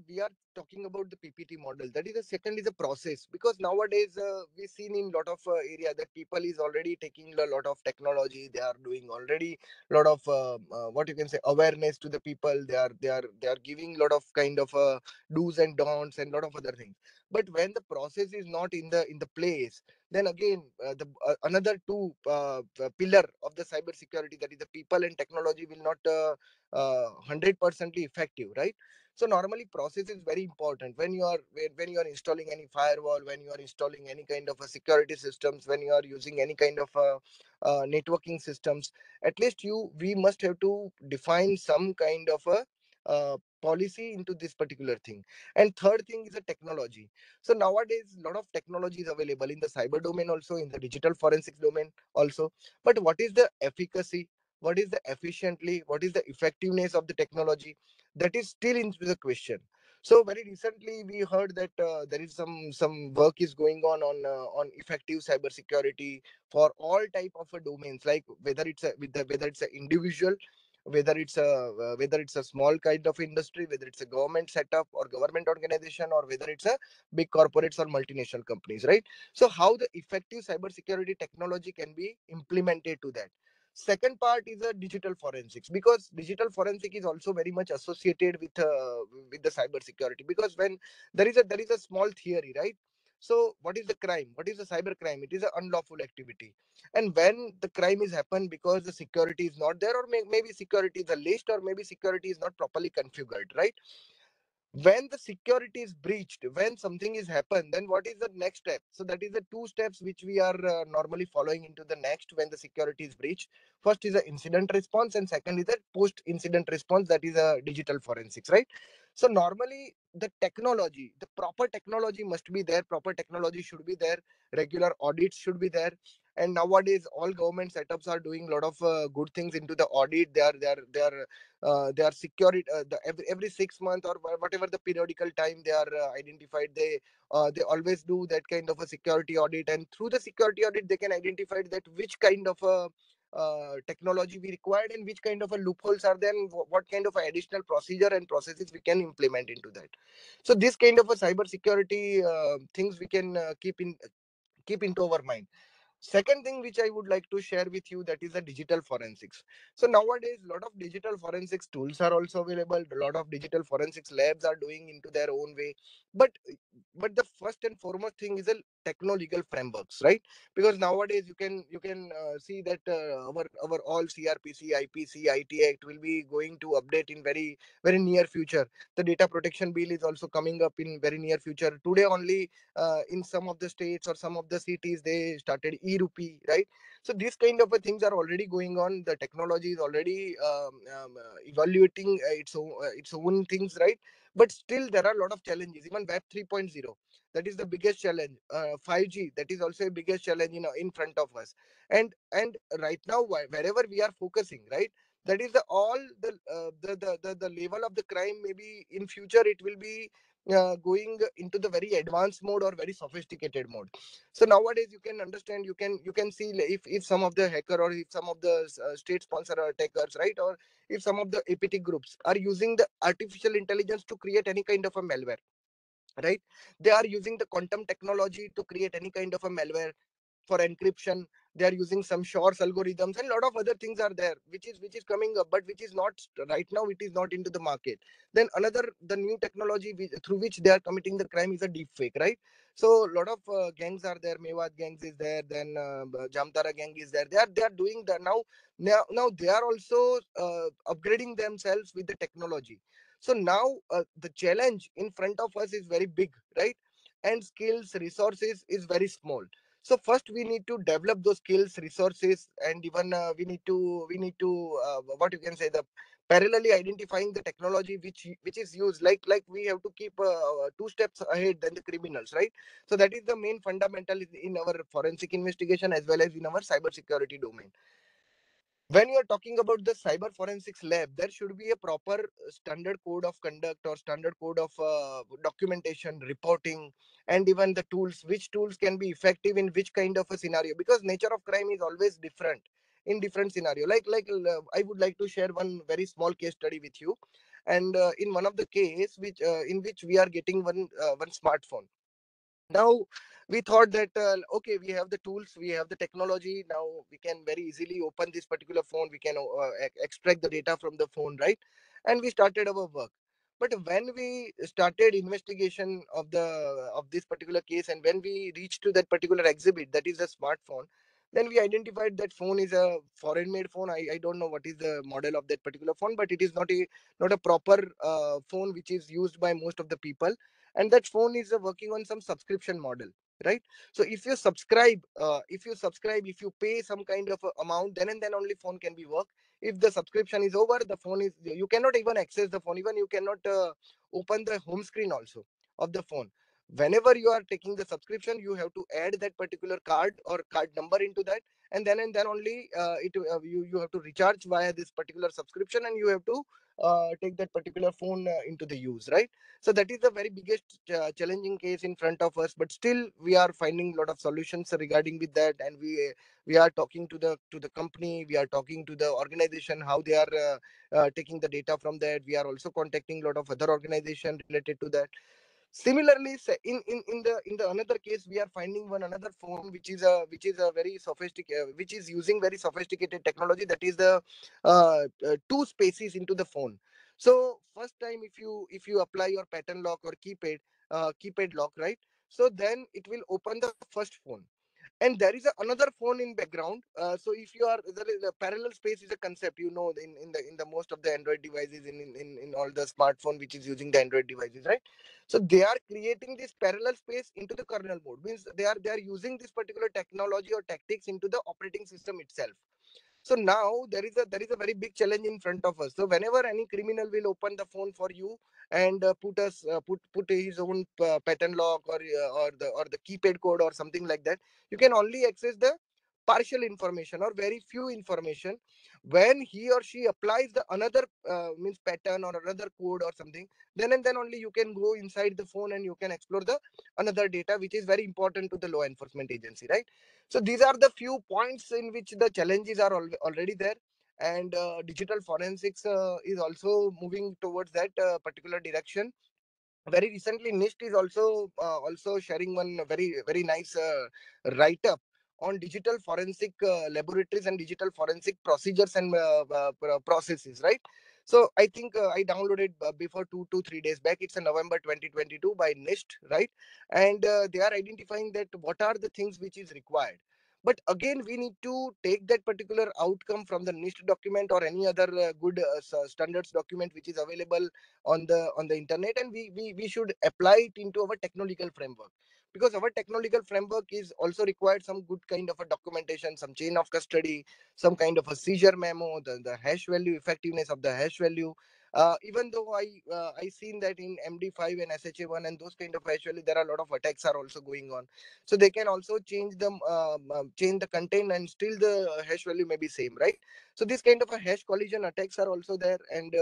we are talking about the PPT model. That is the second is the process, because nowadays we seen in lot of area that people is already taking a lot of technology. They are doing already lot of what you can say awareness to the people. They are giving lot of kind of do's and don'ts and lot of other things. But when the process is not in the place, then again the another two pillar of the cyber security, that is the people and technology, will not 100% effective, right? So normally process is very important when you are installing any firewall, when you are installing any kind of a security systems, when you are using any kind of networking systems. At least we must have to define some kind of a policy into this particular thing. And third thing is a technology. So nowadays a lot of technology is available in the cyber domain, also in the digital forensics domain also. But what is the efficacy, what is the efficiently, what is the effectiveness of the technology, that is still into the question. So very recently we heard that there is some work is going on effective cybersecurity for all type of domains, like whether it's an individual, whether it's a small kind of industry, whether it's a government setup or government organization, or whether it's a big corporates or multinational companies, right? So how the effective cybersecurity technology can be implemented to that. Second part is a digital forensics, because digital forensic is also very much associated with the cyber security, because when there is a small theory, right? So what is the crime? What is the cyber crime? It is an unlawful activity. And when the crime is happened because the security is not there, or maybe security is a list, or maybe security is not properly configured, right? When the security is breached, when something is happened, then what is the next step? So that is the two steps which we are normally following into the next when the security is breached. First is the incident response, and second is the post incident response, that is a digital forensics, right? So normally the technology, the proper technology must be there, proper technology should be there, regular audits should be there. And nowadays all government setups are doing a lot of good things into the audit. They are security, every 6 months or whatever the periodical time they are identified, they always do that kind of a security audit, and through the security audit they can identify that which kind of a technology we required, and which kind of a loopholes are there, and what kind of a additional procedure and processes we can implement into that. So this kind of a cyber security things we can keep into our mind. Second thing which I would like to share with you, that is the digital forensics. So nowadays a lot of digital forensics tools are also available, a lot of digital forensics labs are doing into their own way. But the first and foremost thing is the techno legal frameworks, right? Because nowadays you can see that our all CRPC, IPC, IT Act will be going to update in very very near future. The data protection bill is also coming up in very near future. Today only in some of the states or some of the cities they started e-rupee, right? So these kind of things are already going on. The technology is already evaluating its own things, right? But still there are a lot of challenges. Even web 3.0, that is the biggest challenge. 5G, that is also a biggest challenge in front of us. And right now wherever we are focusing, right, that is the all the level of the crime. Maybe in future it will be going into the very advanced mode or very sophisticated mode. So nowadays you can understand, you can see if some of the hacker, or if some of the state sponsor attackers, right, or if some of the APT groups are using the artificial intelligence to create any kind of a malware, right? They are using the quantum technology to create any kind of a malware for encryption. They are using some shorts algorithms, and a lot of other things are there which is coming up, but which is not right now, it is not into the market. Then another, the new technology through which they are committing the crime is a deep fake, right? So a lot of gangs are there. Mewat gangs is there, then Jamtara gang is there. They are doing that now they are also upgrading themselves with the technology. So now the challenge in front of us is very big, right? And skills resources is very small. So first we need to develop those skills resources, and even we need to what you can say, the parallelly identifying the technology which is used, like we have to keep 2 steps ahead than the criminals, right? So that is the main fundamental in our forensic investigation as well as in our cyber security domain. When you are talking about the cyber forensics lab, there should be a proper standard code of conduct or standard code of documentation, reporting, and even the tools, which tools can be effective in which kind of a scenario, because nature of crime is always different in different scenario. I would like to share one very small case study with you. And in one of the case which in which we are getting one smartphone. Now we thought that okay, we have the tools, we have the technology, now we can very easily open this particular phone, we can extract the data from the phone, right? And we started our work. But when we started investigation of this particular case, and when we reached to that particular exhibit, that is a smartphone, then we identified that phone is a foreign made phone. I don't know what is the model of that particular phone, but it is not a proper phone which is used by most of the people. And that phone is working on some subscription model, right? So if you pay some kind of amount, then and then only phone can be work. If the subscription is over, the phone is, you cannot even access the phone, even you cannot open the home screen also of the phone. Whenever you are taking the subscription, you have to add that particular card or card number into that, and then only you have to recharge via this particular subscription, and you have to take that particular phone into the use, right? So that is the very biggest challenging case in front of us, but still we are finding a lot of solutions regarding with that, and we are talking to the company, we are talking to the organization how they are taking the data from that. We are also contacting a lot of other organization related to that. Similarly, in the another case, we are finding one another phone which is a very sophisticated, which is using very sophisticated technology, that is the two spaces into the phone. So first time, if you apply your pattern lock or keypad lock, right? So then it will open the first phone, and there is another phone in background. So if you are, there is a parallel space is a concept, in the most of the Android devices, in all the smartphone which is using the Android devices, right? So they are creating this parallel space into the kernel mode, means they are using this particular technology or tactics into the operating system itself. So now there is a very big challenge in front of us. So whenever any criminal will open the phone for you and put his own pattern lock, or the keypad code or something like that, you can only access the partial information or very few information. When he or she applies the another means pattern or another code or something, then and then only you can go inside the phone and you can explore the another data, which is very important to the law enforcement agency, right? So these are the few points in which the challenges are already there, and digital forensics is also moving towards that particular direction. Very recently, NIST is also sharing one very nice write up on digital forensic laboratories and digital forensic procedures and processes, right? So I think I downloaded before 2 to 3 days back. It's in November 2022 by NIST, right? And they are identifying that what are the things which is required. But again, we need to take that particular outcome from the NIST document or any other good standards document which is available on the internet, and we should apply it into our technological framework, because our technological framework is also required some good kind of a documentation, some chain of custody, some kind of a seizure memo, the hash value, effectiveness of the hash value. Even though I seen that in MD5 and SHA1 and those kind of hash value, there are a lot of attacks are also going on. So they can also change the content, and still the hash value may be same, right? So this kind of a hash collision attacks are also there, and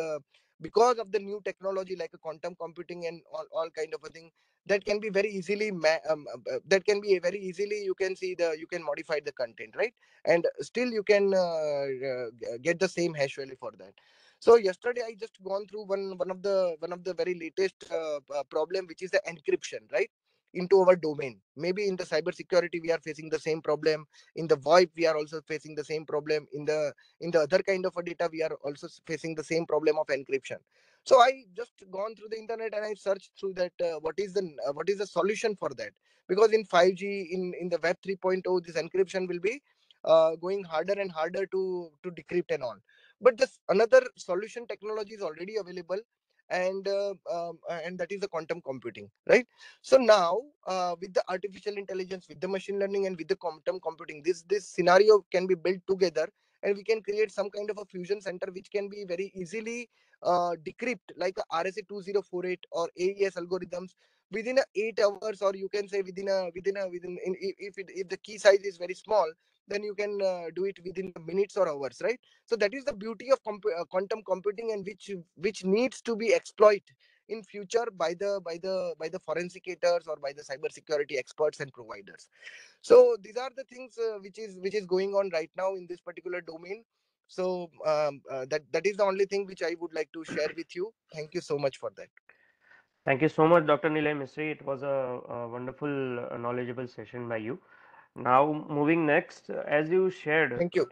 because of the new technology like a quantum computing and all kind of a thing, that can be very easily that can be very easily, you can see you can modify the content, right? And still you can get the same hash value for that. So yesterday I just gone through one of the very latest problem, which is the encryption, right, into our domain. Maybe in the cyber security we are facing the same problem, in the VoIP we are also facing the same problem, in the other kind of a data we are also facing the same problem of encryption. So I just gone through the internet and I searched through that, what is the solution for that, because in 5G, in the web 3.0, this encryption will be going harder and harder to decrypt and all. But this another solution technology is already available, and that is the quantum computing, right? So now, with the artificial intelligence, with the machine learning, and with the quantum computing, this scenario can be built together, and we can create some kind of a fusion center which can be very easily decrypt, like a RSA 2048 or AES algorithms within 8 hours, or you can say if the key size is very small, then you can do it within minutes or hours, right? So that is the beauty of quantum computing, and which needs to be exploited in future by the forensicators or by the cyber security experts and providers. So these are the things which is going on right now in this particular domain. So that is the only thing which I would like to share with you. Thank you so much for that.
Thank you so much, Dr. Nilay Misri. It was a wonderful, knowledgeable session by you. Now, moving next,
Thank you. Thank you.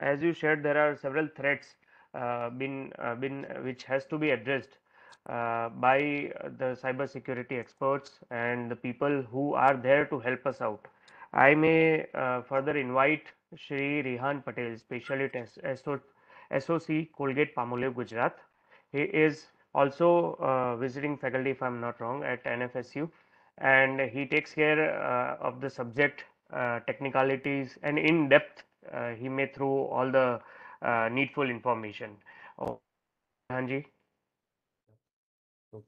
as you shared, there are several threats been which has to be addressed by the cybersecurity experts and the people who are there to help us out. I may further invite Shri Rehan Patel, Specialist SOC, Colgate Palmolive, Gujarat. He is also visiting faculty, if I'm not wrong, at NFSU, and he takes care of the subject technicalities, and in depth he may through all the needful information. Oh, Hanji.
So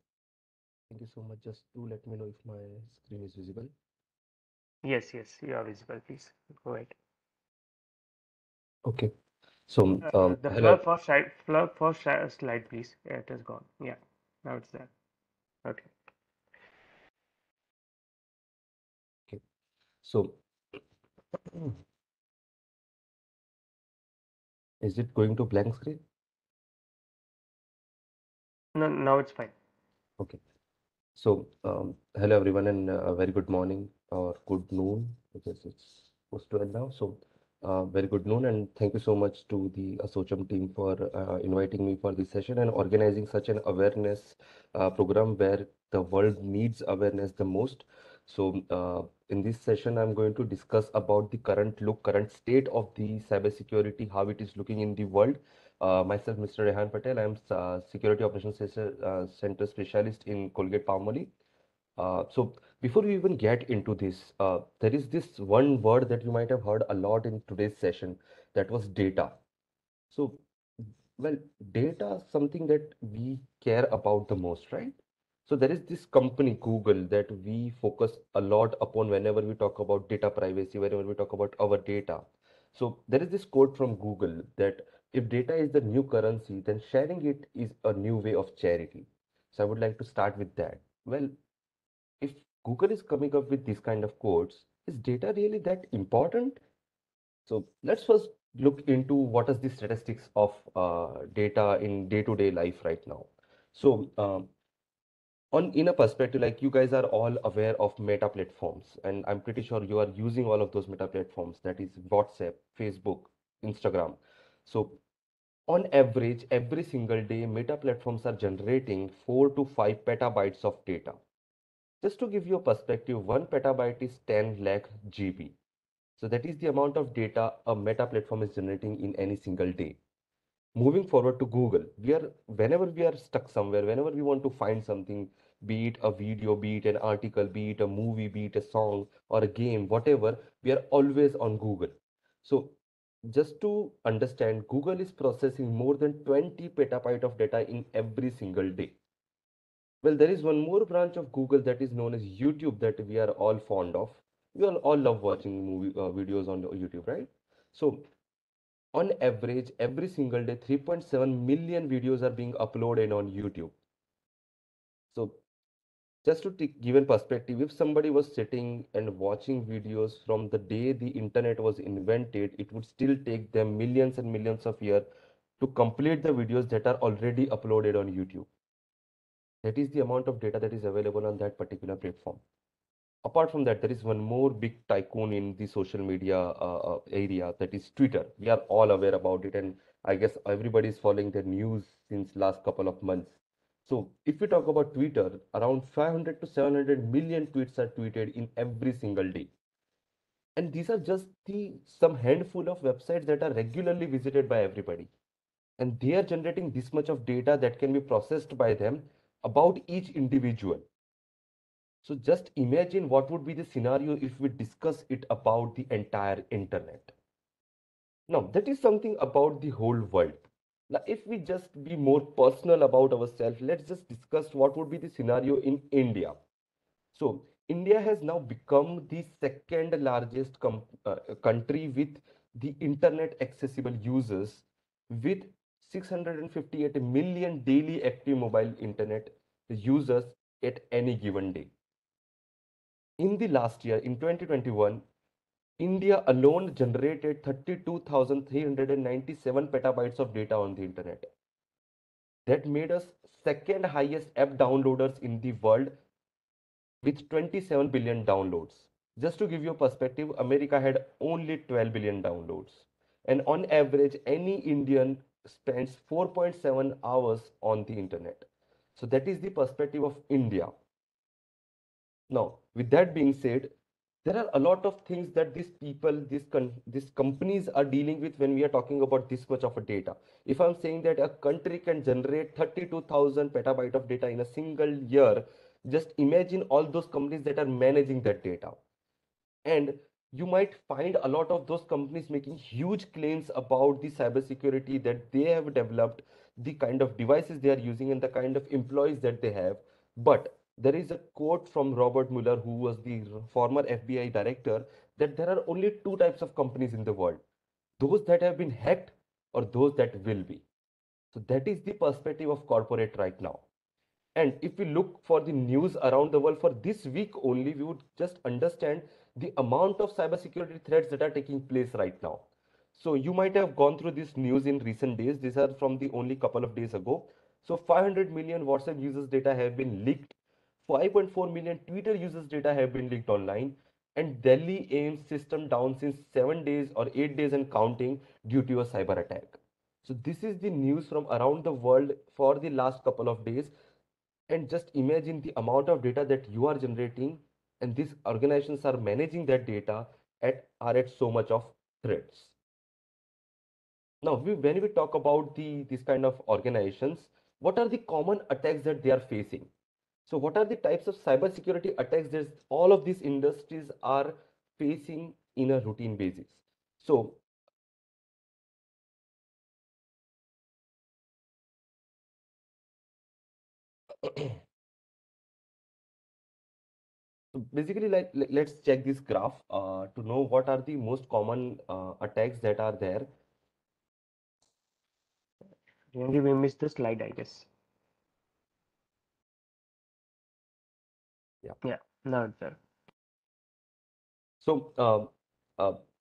thank you so much. Just to let me know if my screen is visible.
Yes, yes, you are visible. Please go ahead.
Okay. So,
The
hello.
Fleur first slide, please. Yeah, it is gone. Yeah, now it's there. Okay.
Okay. So, is it going to blank screen?
No, now it's fine.
Okay. So, hello everyone, and a very good morning or good noon because it's supposed to end now. So, very good noon, and thank you so much to the Assocham team for inviting me for this session and organizing such an awareness program where the world needs awareness the most. So, in this session, I'm going to discuss about the current state of the cybersecurity, how it is looking in the world. Myself, Mr. Rehan Patel. I'm Security Operations Center Specialist in Colgate-Palmolive. So before we even get into this, there is this one word that you might have heard a lot in today's session, that was data. So, well, data is something that we care about the most, right? So there is this company, Google, that we focus a lot upon whenever we talk about data privacy, whenever we talk about our data. So there is this quote from Google that if data is the new currency, then sharing it is a new way of charity. So I would like to start with that. Well, if Google is coming up with this kind of quotes, is data really that important? So let's first look into what is the statistics of data in day-to-day life right now. So on in a perspective, like you guys are all aware of meta platforms, and I'm pretty sure you are using all of those meta platforms, that is WhatsApp, Facebook, Instagram. So on average, every single day, meta platforms are generating 4 to 5 petabytes of data. Just to give you a perspective, 1 petabyte is 10 lakh GB. So that is the amount of data a meta platform is generating in any single day. Moving forward to Google, whenever we are stuck somewhere, whenever we want to find something, be it a video, be it an article, be it a movie, be it a song or a game, whatever, we are always on Google. So just to understand, Google is processing more than 20 petabyte of data in every single day. Well, there is one more branch of Google that is known as YouTube that we are all fond of. We all love watching movie videos on YouTube, right? So on average, every single day, 3.7 million videos are being uploaded on YouTube. So just to give a perspective, if somebody was sitting and watching videos from the day the internet was invented, it would still take them millions and millions of years to complete the videos that are already uploaded on YouTube. That is the amount of data that is available on that particular platform. Apart from that, there is one more big tycoon in the social media area, that is Twitter. We are all aware about it, and I guess everybody is following the news since last couple of months. So if we talk about Twitter, around 500 to 700 million tweets are tweeted in every single day. And these are just the some handful of websites that are regularly visited by everybody. And they are generating this much of data that can be processed by them about each individual. So just imagine what would be the scenario if we discuss it about the entire internet. Now, that is something about the whole world. Now, if we just be more personal about ourselves, let's just discuss what would be the scenario in India. So, India has now become the second largest country with the internet accessible users, with 658 million daily active mobile internet users at any given day. In the last year, in 2021, India alone generated 32,397 petabytes of data on the internet. That made us second highest app downloaders in the world with 27 billion downloads. Just to give you a perspective, America had only 12 billion downloads. And on average, any Indian spends 4.7 hours on the internet. So that is the perspective of India. Now, with that being said, there are a lot of things that these people, these companies are dealing with when we are talking about this much of a data. If I'm saying that a country can generate 32,000 petabyte of data in a single year, just imagine all those companies that are managing that data. And you might find a lot of those companies making huge claims about the cybersecurity that they have developed, the kind of devices they are using, and the kind of employees that they have. But there is a quote from Robert Mueller, who was the former FBI director, that there are only two types of companies in the world. those that have been hacked or those that will be. So that is the perspective of corporate right now. And if we look for the news around the world for this week only, we would just understand the amount of cybersecurity threats that are taking place right now. So you might have gone through this news in recent days. These are from the only couple of days ago. So 500 million WhatsApp users data have been leaked. 5.4 million Twitter users data have been leaked online. And Delhi AIMS system down since 7 days or 8 days and counting due to a cyber attack. So this is the news from around the world for the last couple of days. And just imagine the amount of data that you are generating, and these organizations are managing that data are at so much of threats. Now, when we talk about these kind of organizations, what are the common attacks that they are facing? So what are the types of cybersecurity attacks that all of these industries are facing in a routine basis? So So basically, let's check this graph to know what are the most common attacks that are there.
Really, we missed the slide, I guess.
Yeah.
Yeah, now it's there.
So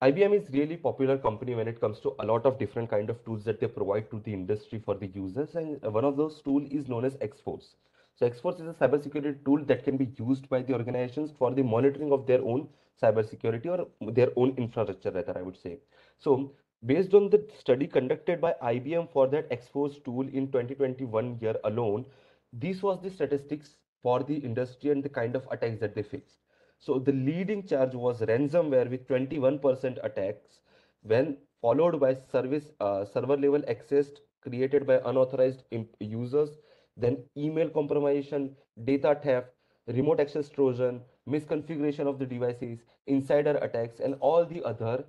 IBM is really popular company when it comes to a lot of different kind of tools that they provide to the industry for the users, and one of those tool is known as X-Force. So X-Force is a cybersecurity tool that can be used by the organizations for the monitoring of their own cybersecurity or their own infrastructure, rather, I would say. So based on the study conducted by IBM for that X-Force tool in 2021 year alone, this was the statistics for the industry and the kind of attacks that they faced. So the leading charge was ransomware with 21% attacks, when followed by server level access created by unauthorized users, then email compromission, data theft, remote access trojan, misconfiguration of the devices, insider attacks, and all the other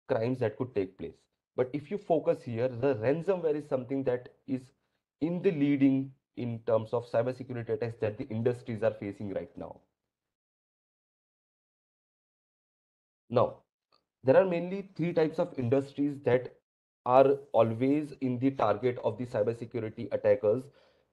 crimes that could take place. But if you focus here, the ransomware is something that is in the leading in terms of cybersecurity attacks that the industries are facing right now. Now, there are mainly three types of industries that are always in the target of the cybersecurity attackers.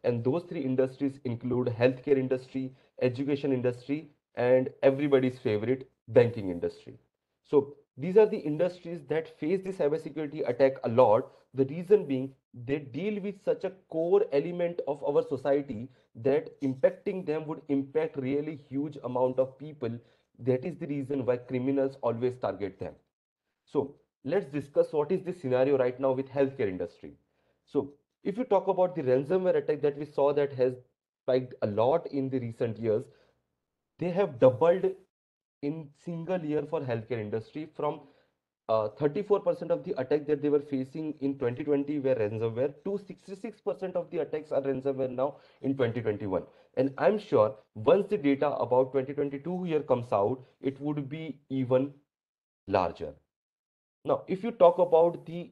And those three industries include healthcare industry, education industry, and everybody's favorite, banking industry. So these are the industries that face the cybersecurity attack a lot. The reason being they deal with such a core element of our society that impacting them would impact really huge amount of people. That is the reason why criminals always target them. So let's discuss what is the scenario right now with healthcare industry. So if you talk about the ransomware attack that we saw that has spiked a lot in the recent years, they have doubled in single year for healthcare industry from 34% of the attack that they were facing in 2020 were ransomware to 66% of the attacks are ransomware now in 2021. And I'm sure once the data about 2022 year comes out, it would be even larger. Now, if you talk about the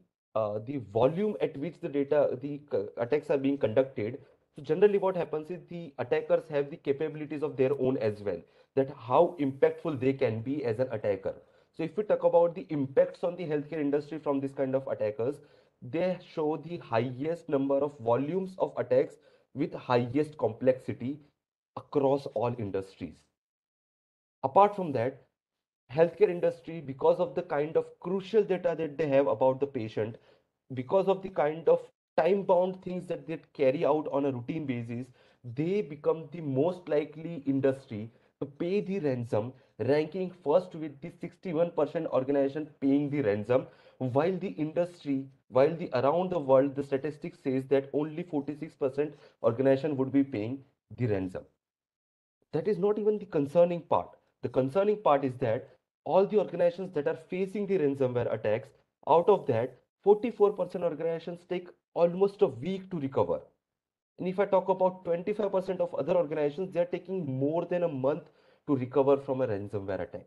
volume at which the attacks are being conducted, so generally what happens is the attackers have the capabilities of their own as well, that how impactful they can be as an attacker. So if we talk about the impacts on the healthcare industry from this kind of attackers, they show the highest number of volumes of attacks with highest complexity across all industries. Apart from that, healthcare industry, because of the kind of crucial data that they have about the patient, because of the kind of time bound things that they carry out on a routine basis, they become the most likely industry to pay the ransom, ranking first with the 61% organization paying the ransom, while the industry, while the around the world, the statistics says that only 46% organization would be paying the ransom. That is not even the concerning part. The concerning part is that all the organizations that are facing the ransomware attacks, out of that, 44% organizations take almost a week to recover. And if I talk about 25% of other organizations, they are taking more than a month to recover from a ransomware attack.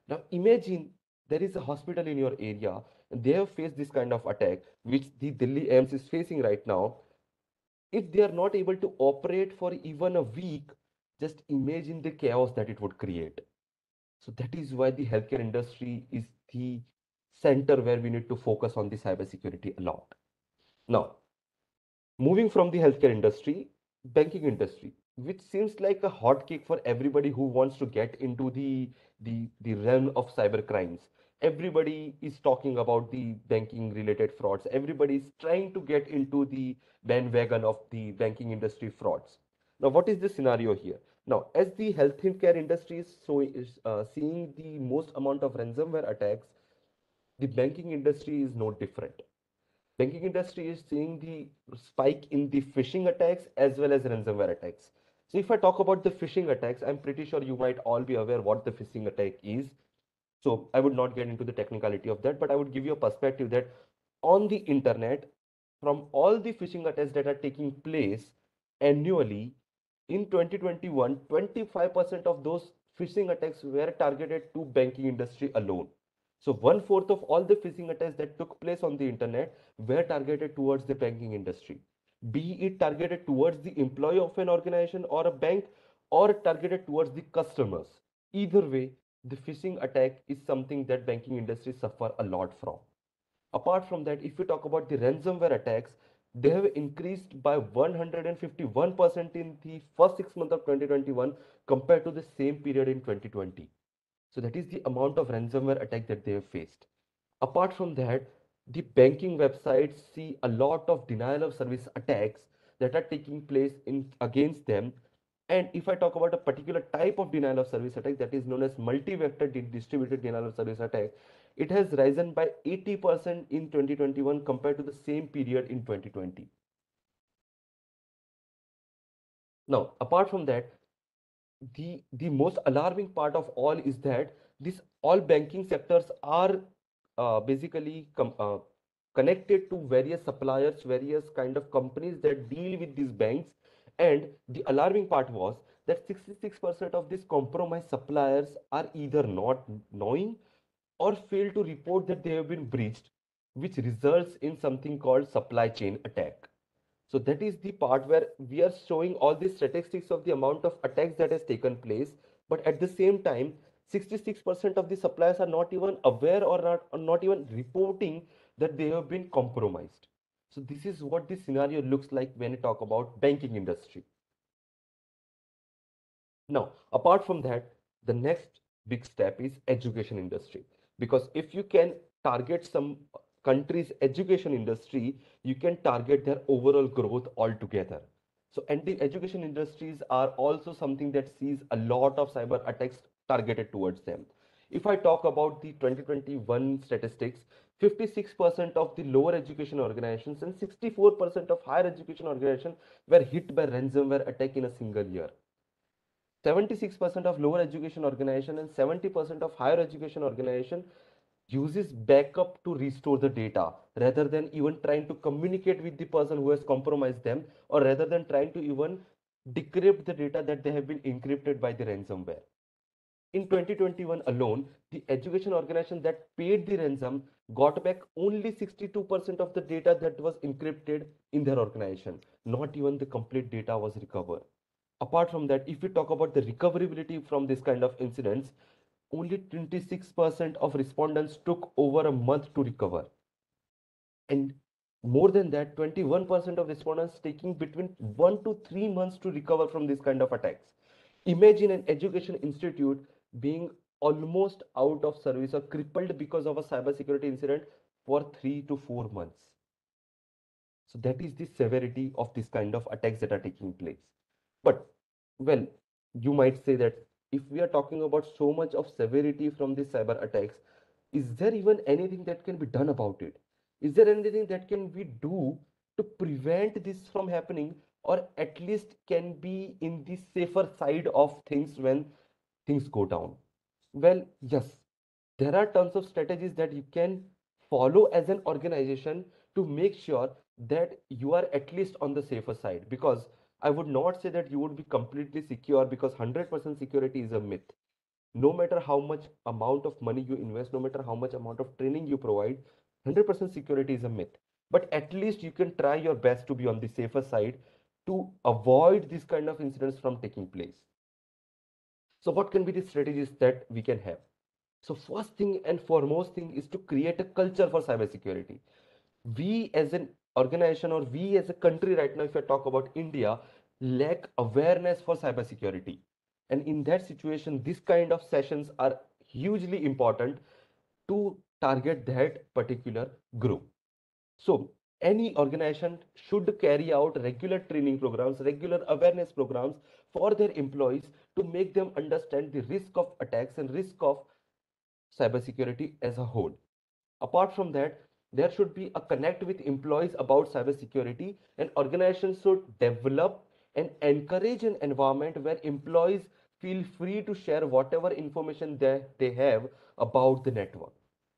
Now imagine there is a hospital in your area and they have faced this kind of attack, which the Delhi AIMS is facing right now. If they are not able to operate for even a week, just imagine the chaos that it would create. So that is why the healthcare industry is the center where we need to focus on the cybersecurity a lot. Now, moving from the healthcare industry, banking industry, which seems like a hot cake for everybody who wants to get into the realm of cyber crimes. Everybody is talking about the banking related frauds. Everybody is trying to get into the bandwagon of the banking industry frauds. Now, what is the scenario here? Now, as the healthcare industry is seeing the most amount of ransomware attacks, the banking industry is no different. Banking industry is seeing the spike in the phishing attacks as well as ransomware attacks. So if I talk about the phishing attacks, I'm pretty sure you might all be aware what the phishing attack is. So I would not get into the technicality of that, but I would give you a perspective that on the internet, from all the phishing attacks that are taking place annually in 2021, 25% of those phishing attacks were targeted to banking industry alone. So 1/4 of all the phishing attacks that took place on the internet were targeted towards the banking industry. Be it targeted towards the employee of an organization or a bank, or targeted towards the customers. Either way, the phishing attack is something that banking industry suffer a lot from. Apart from that, if we talk about the ransomware attacks, they have increased by 151% in the first 6 months of 2021 compared to the same period in 2020. So that is the amount of ransomware attack that they have faced. Apart from that, the banking websites see a lot of denial of service attacks that are taking place in against them. And if I talk about a particular type of denial of service attack that is known as multi-vector distributed denial of service attack, it has risen by 80% in 2021 compared to the same period in 2020. Now, apart from that, the most alarming part of all is that this all banking sectors are basically connected to various suppliers, various kind of companies that deal with these banks. And the alarming part was that 66% of these compromised suppliers are either not knowing or fail to report that they have been breached, which results in something called supply chain attack. So that is the part where we are showing all the statistics of the amount of attacks that has taken place. But at the same time, 66% of the suppliers are not even aware or not even reporting that they have been compromised. So this is what the scenario looks like when we talk about banking industry. Now, apart from that, the next big step is education industry. Because if you can target some country's education industry, you can target their overall growth altogether. So, and the education industries are also something that sees a lot of cyber attacks targeted towards them. If I talk about the 2021 statistics, 56% of the lower education organizations and 64% of higher education organizations were hit by ransomware attack in a single year. 76% of lower education organization and 70% of higher education organization uses backup to restore the data rather than even trying to communicate with the person who has compromised them, or rather than trying to even decrypt the data that they have been encrypted by the ransomware. In 2021 alone, the education organization that paid the ransom got back only 62% of the data that was encrypted in their organization. Not even the complete data was recovered. Apart from that, if we talk about the recoverability from this kind of incidents, only 26% of respondents took over a month to recover. And more than that, 21% of respondents taking between 1 to 3 months to recover from this kind of attacks. Imagine an education institute being almost out of service or crippled because of a cybersecurity incident for 3 to 4 months. So that is the severity of this kind of attacks that are taking place. But, well, you might say that if we are talking about so much of severity from these cyber attacks, is there even anything that can be done about it? Is there anything that can we do to prevent this from happening, or at least can be in the safer side of things when things go down? Well, yes, there are tons of strategies that you can follow as an organization to make sure that you are at least on the safer side. Because I would not say that you would be completely secure, because 100% security is a myth. No matter how much amount of money you invest, no matter how much amount of training you provide, 100% security is a myth. But at least you can try your best to be on the safer side to avoid this kind of incidents from taking place. So what can be the strategies that we can have? So first thing and foremost thing is to create a culture for cybersecurity. We as an organization or we as a country right now, if I talk about India, lack awareness for cybersecurity. And in that situation, this kind of sessions are hugely important to target that particular group. So any organization should carry out regular training programs, regular awareness programs for their employees to make them understand the risk of attacks and risk of cybersecurity as a whole. Apart from that, there should be a connect with employees about cybersecurity, and organizations should develop and encourage an environment where employees feel free to share whatever information they have about the network.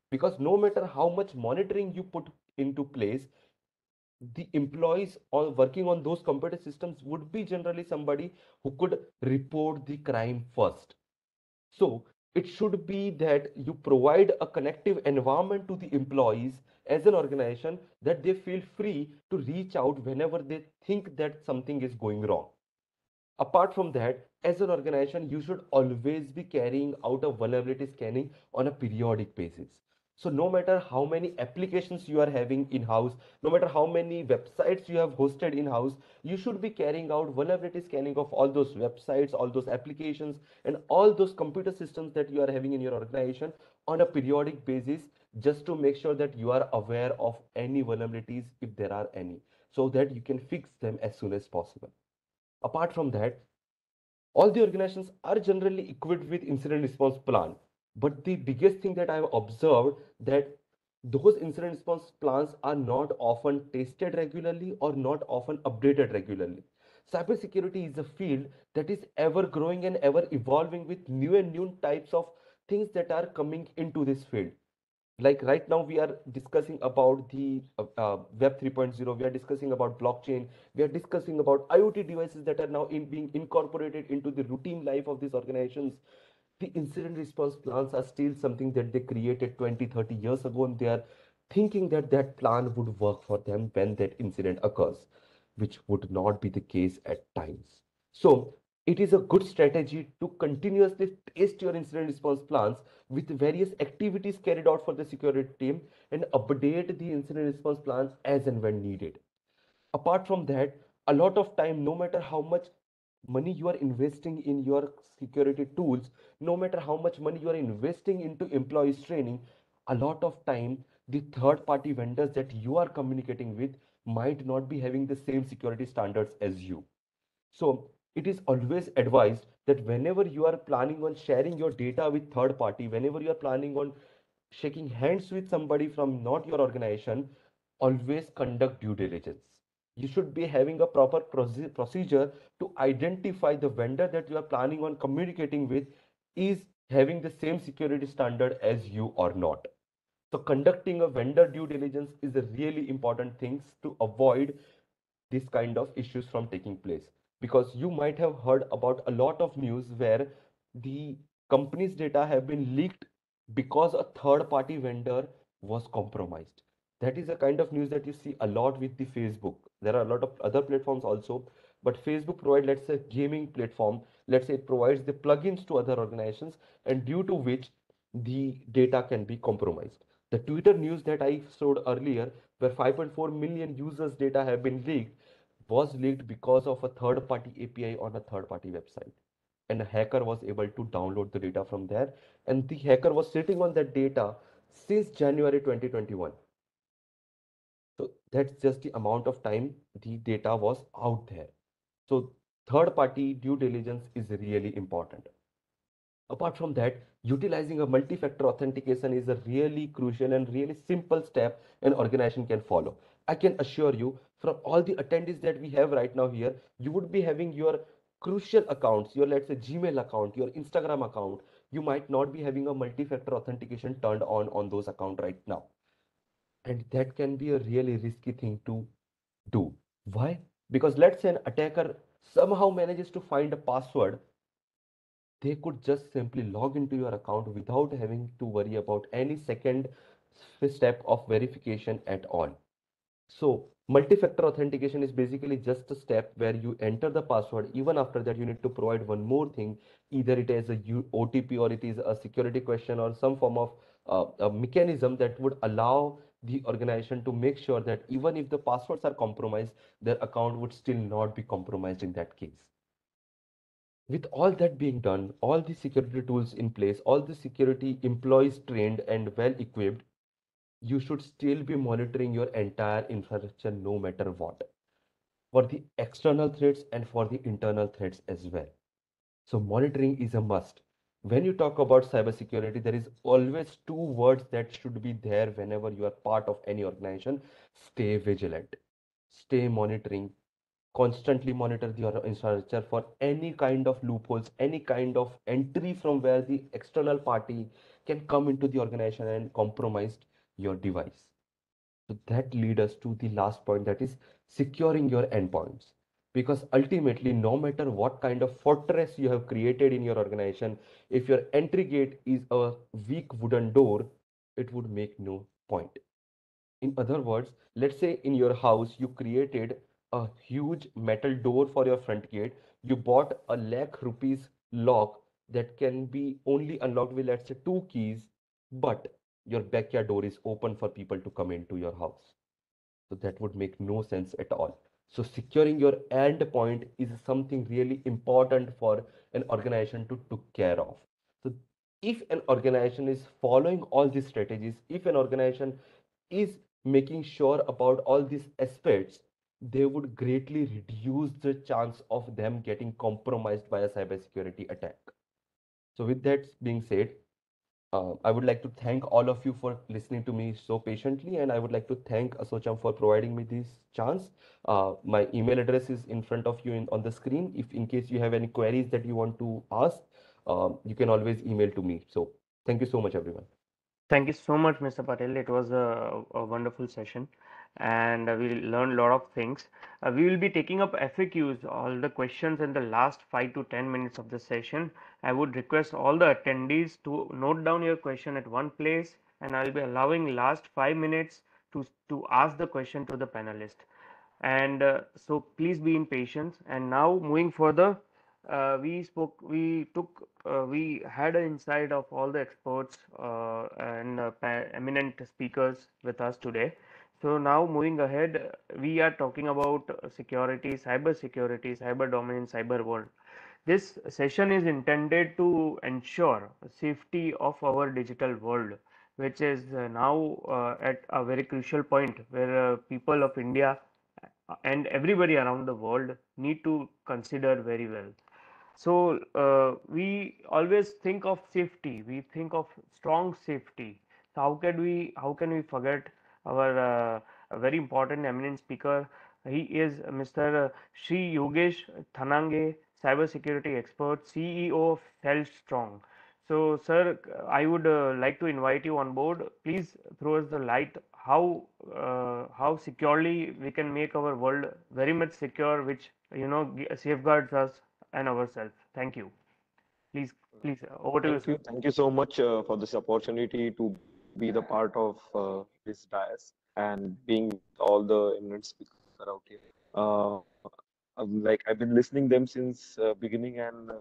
Because no matter how much monitoring you put into place, the employees or working on those computer systems would be generally somebody who could report the crime first. So it should be that you provide a connective environment to the employees as an organization that they feel free to reach out whenever they think that something is going wrong. Apart from that, as an organization, you should always be carrying out a vulnerability scanning on a periodic basis. So no matter how many applications you are having in-house, no matter how many websites you have hosted in-house, you should be carrying out vulnerability scanning of all those websites, all those applications, and all those computer systems that you are having in your organization on a periodic basis, just to make sure that you are aware of any vulnerabilities if there are any, so that you can fix them as soon as possible. Apart from that, all the organizations are generally equipped with incident response plan. But the biggest thing that I've observed that those incident response plans are not often tested regularly or not often updated regularly. Cybersecurity is a field that is ever growing and ever evolving with new and new types of things that are coming into this field. Like right now we are discussing about the web 3.0, we are discussing about blockchain, we are discussing about IoT devices that are now being incorporated into the routine life of these organizations. The incident response plans are still something that they created 20-30 years ago, and they are thinking that that plan would work for them when that incident occurs, which would not be the case at times. So it is a good strategy to continuously test your incident response plans with various activities carried out for the security team and update the incident response plans as and when needed. Apart from that, a lot of time, no matter how much money you are investing in your security tools, no matter how much money you are investing into employees training, a lot of time the third party vendors that you are communicating with might not be having the same security standards as you. So it is always advised that whenever you are planning on sharing your data with third party, whenever you are planning on shaking hands with somebody from not your organization, always conduct due diligence. You should be having a proper procedure to identify the vendor that you are planning on communicating with is having the same security standard as you or not. So conducting a vendor due diligence is a really important thing to avoid this kind of issues from taking place, because you might have heard about a lot of news where the company's data have been leaked because a third party vendor was compromised. That is a kind of news that you see a lot with the Facebook. There are a lot of other platforms also, but Facebook provide, let's say, gaming platform, let's say it provides the plugins to other organizations, and due to which the data can be compromised. The Twitter news that I showed earlier, where 5.4 million users data have been leaked, was leaked because of a third party API on a third party website. And a hacker was able to download the data from there. And the hacker was sitting on that data since January 2021. So that's just the amount of time the data was out there. So third party due diligence is really important. Apart from that, utilizing a multi-factor authentication is a really crucial and really simple step an organization can follow. I can assure you, from all the attendees that we have right now here, you would be having your crucial accounts, your, let's say, Gmail account, your Instagram account. You might not be having a multi-factor authentication turned on those accounts right now. And that can be a really risky thing to do. Why? Because let's say an attacker somehow manages to find a password, they could just simply log into your account without having to worry about any second step of verification at all. So Multi-factor authentication is basically just a step where you enter the password. Even after that, you need to provide one more thing. Either it is a OTP, or it is a security question, or some form of a mechanism that would allow the organization to make sure that even if the passwords are compromised, their account would still not be compromised in that case. With all that being done, all the security tools in place, all the security employees trained and well equipped, you should still be monitoring your entire infrastructure no matter what, for the external threats and for the internal threats as well. So monitoring is a must. When you talk about cybersecurity, there is always two words that should be there whenever you are part of any organization. Stay vigilant, stay monitoring, constantly monitor the infrastructure for any kind of loopholes, any kind of entry from where the external party can come into the organization and compromise your device. So that leads us to the last point, that is securing your endpoints. Because ultimately, no matter what kind of fortress you have created in your organization, if your entry gate is a weak wooden door, it would make no point. In other words, let's say in your house you created a huge metal door for your front gate. You bought a lakh rupees lock that can be only unlocked with, let's say, two keys, but your backyard door is open for people to come into your house. So that would make no sense at all. So securing your endpoint is something really important for an organization to take care of. So if an organization is following all these strategies, if an organization is making sure about all these aspects, they would greatly reduce the chance of them getting compromised by a cybersecurity attack. So with that being said, I would like to thank all of you for listening to me so patiently, and I would like to thank Asocham for providing me this chance. My email address is in front of you on the screen. If in case you have any queries that you want to ask, you can always email to me. So thank you so much, everyone.
Thank you so much, Mr. Patel. It was a wonderful session, and we learned a lot of things. We will be taking up FAQs, all the questions in the last 5 to 10 minutes of the session. I would request all the attendees to note down your question at one place, and I'll be allowing last 5 minutes to ask the question to the panelist. And so please be in patience. And now moving further, we had an insight of all the experts and eminent speakers with us today. So now moving ahead, we are talking about security, cyber security, cyber domain, cyber world. This session is intended to ensure safety of our digital world, which is now at a very crucial point where people of India and everybody around the world need to consider very well. So we always think of safety. We think of strong safety. So how can we forget our very important eminent speaker? He is Mr. Sri Yogesh Thanange, cybersecurity expert, CEO of HealthStrong. So, sir, I would like to invite you on board. Please throw us the light how securely we can make our world very much secure, which safeguards us and ourselves. Thank you. Please, please, over to you,
Thank
sir.
you. Thank you so much for this opportunity to be the part of this dais and being all the eminent speakers out here. Uh, like I've been listening them since beginning, and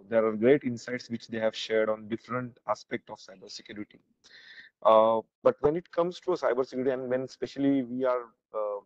there are great insights which they have shared on different aspect of cybersecurity. But when it comes to cybersecurity, and when especially we are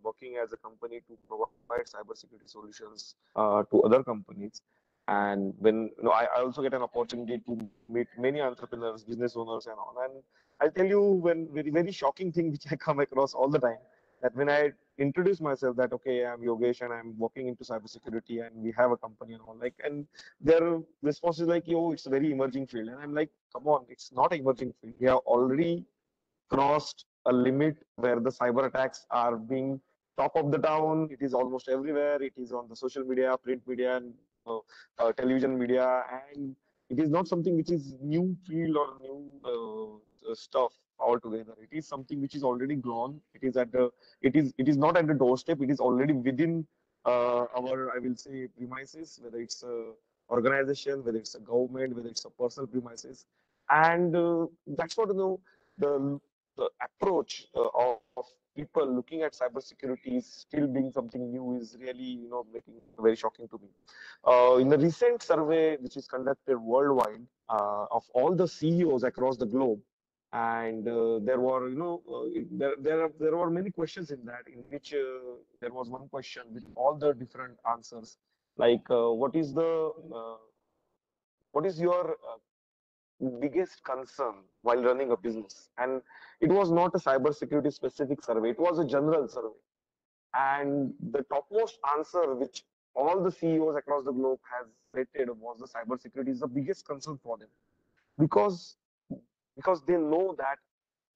working as a company to provide cybersecurity solutions to other companies, and when I also get an opportunity to meet many entrepreneurs, business owners, and all. And I'll tell you one very shocking thing which I come across all the time, that when I introduce myself that okay, I'm Yogesh and I'm working into cybersecurity and we have a company and all, like, and their response is like, yo, it's a very emerging field. And I'm like, come on, it's not an emerging field. We have already crossed a limit where the cyber attacks are being top of the town. It is almost everywhere. It is on the social media, print media, and television media, and it is not something which is new field or new stuff altogether. It is something which is already gone. It is at the it is not at the doorstep. It is already within our, I will say, premises, whether it's a organization, whether it's a government, whether it's a personal premises, and that's what the approach of people looking at cybersecurity is still being something new is really, making very shocking to me. In a recent survey which is conducted worldwide of all the CEOs across the globe, and there were, there were many questions in that, in which there was one question with all the different answers, like what is your biggest concern while running a business? And it was not a cybersecurity specific survey; it was a general survey. And the topmost answer, which all the CEOs across the globe has stated, was the cybersecurity is the biggest concern for them, because they know that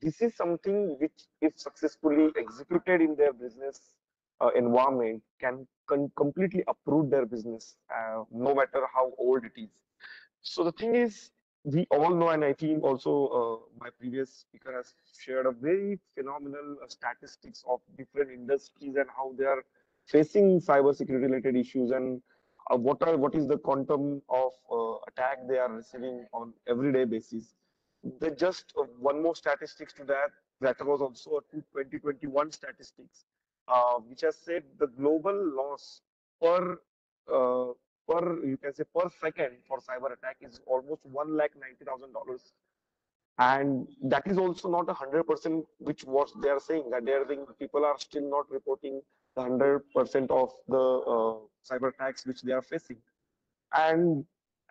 this is something which, if successfully executed in their business environment, can completely uproot their business, no matter how old it is. So the thing is, we all know, and I think also my previous speaker has shared a very phenomenal statistics of different industries and how they are facing cybersecurity related issues, and what is the quantum of attack they are receiving on everyday basis. They just one more statistics to that. That was also a 2021 statistics, which has said the global loss per uh, you can say per second for cyber attack is almost $1,90,000, and that is also not 100%, which what they are saying, that they are saying people are still not reporting the 100% of the cyber attacks which they are facing. And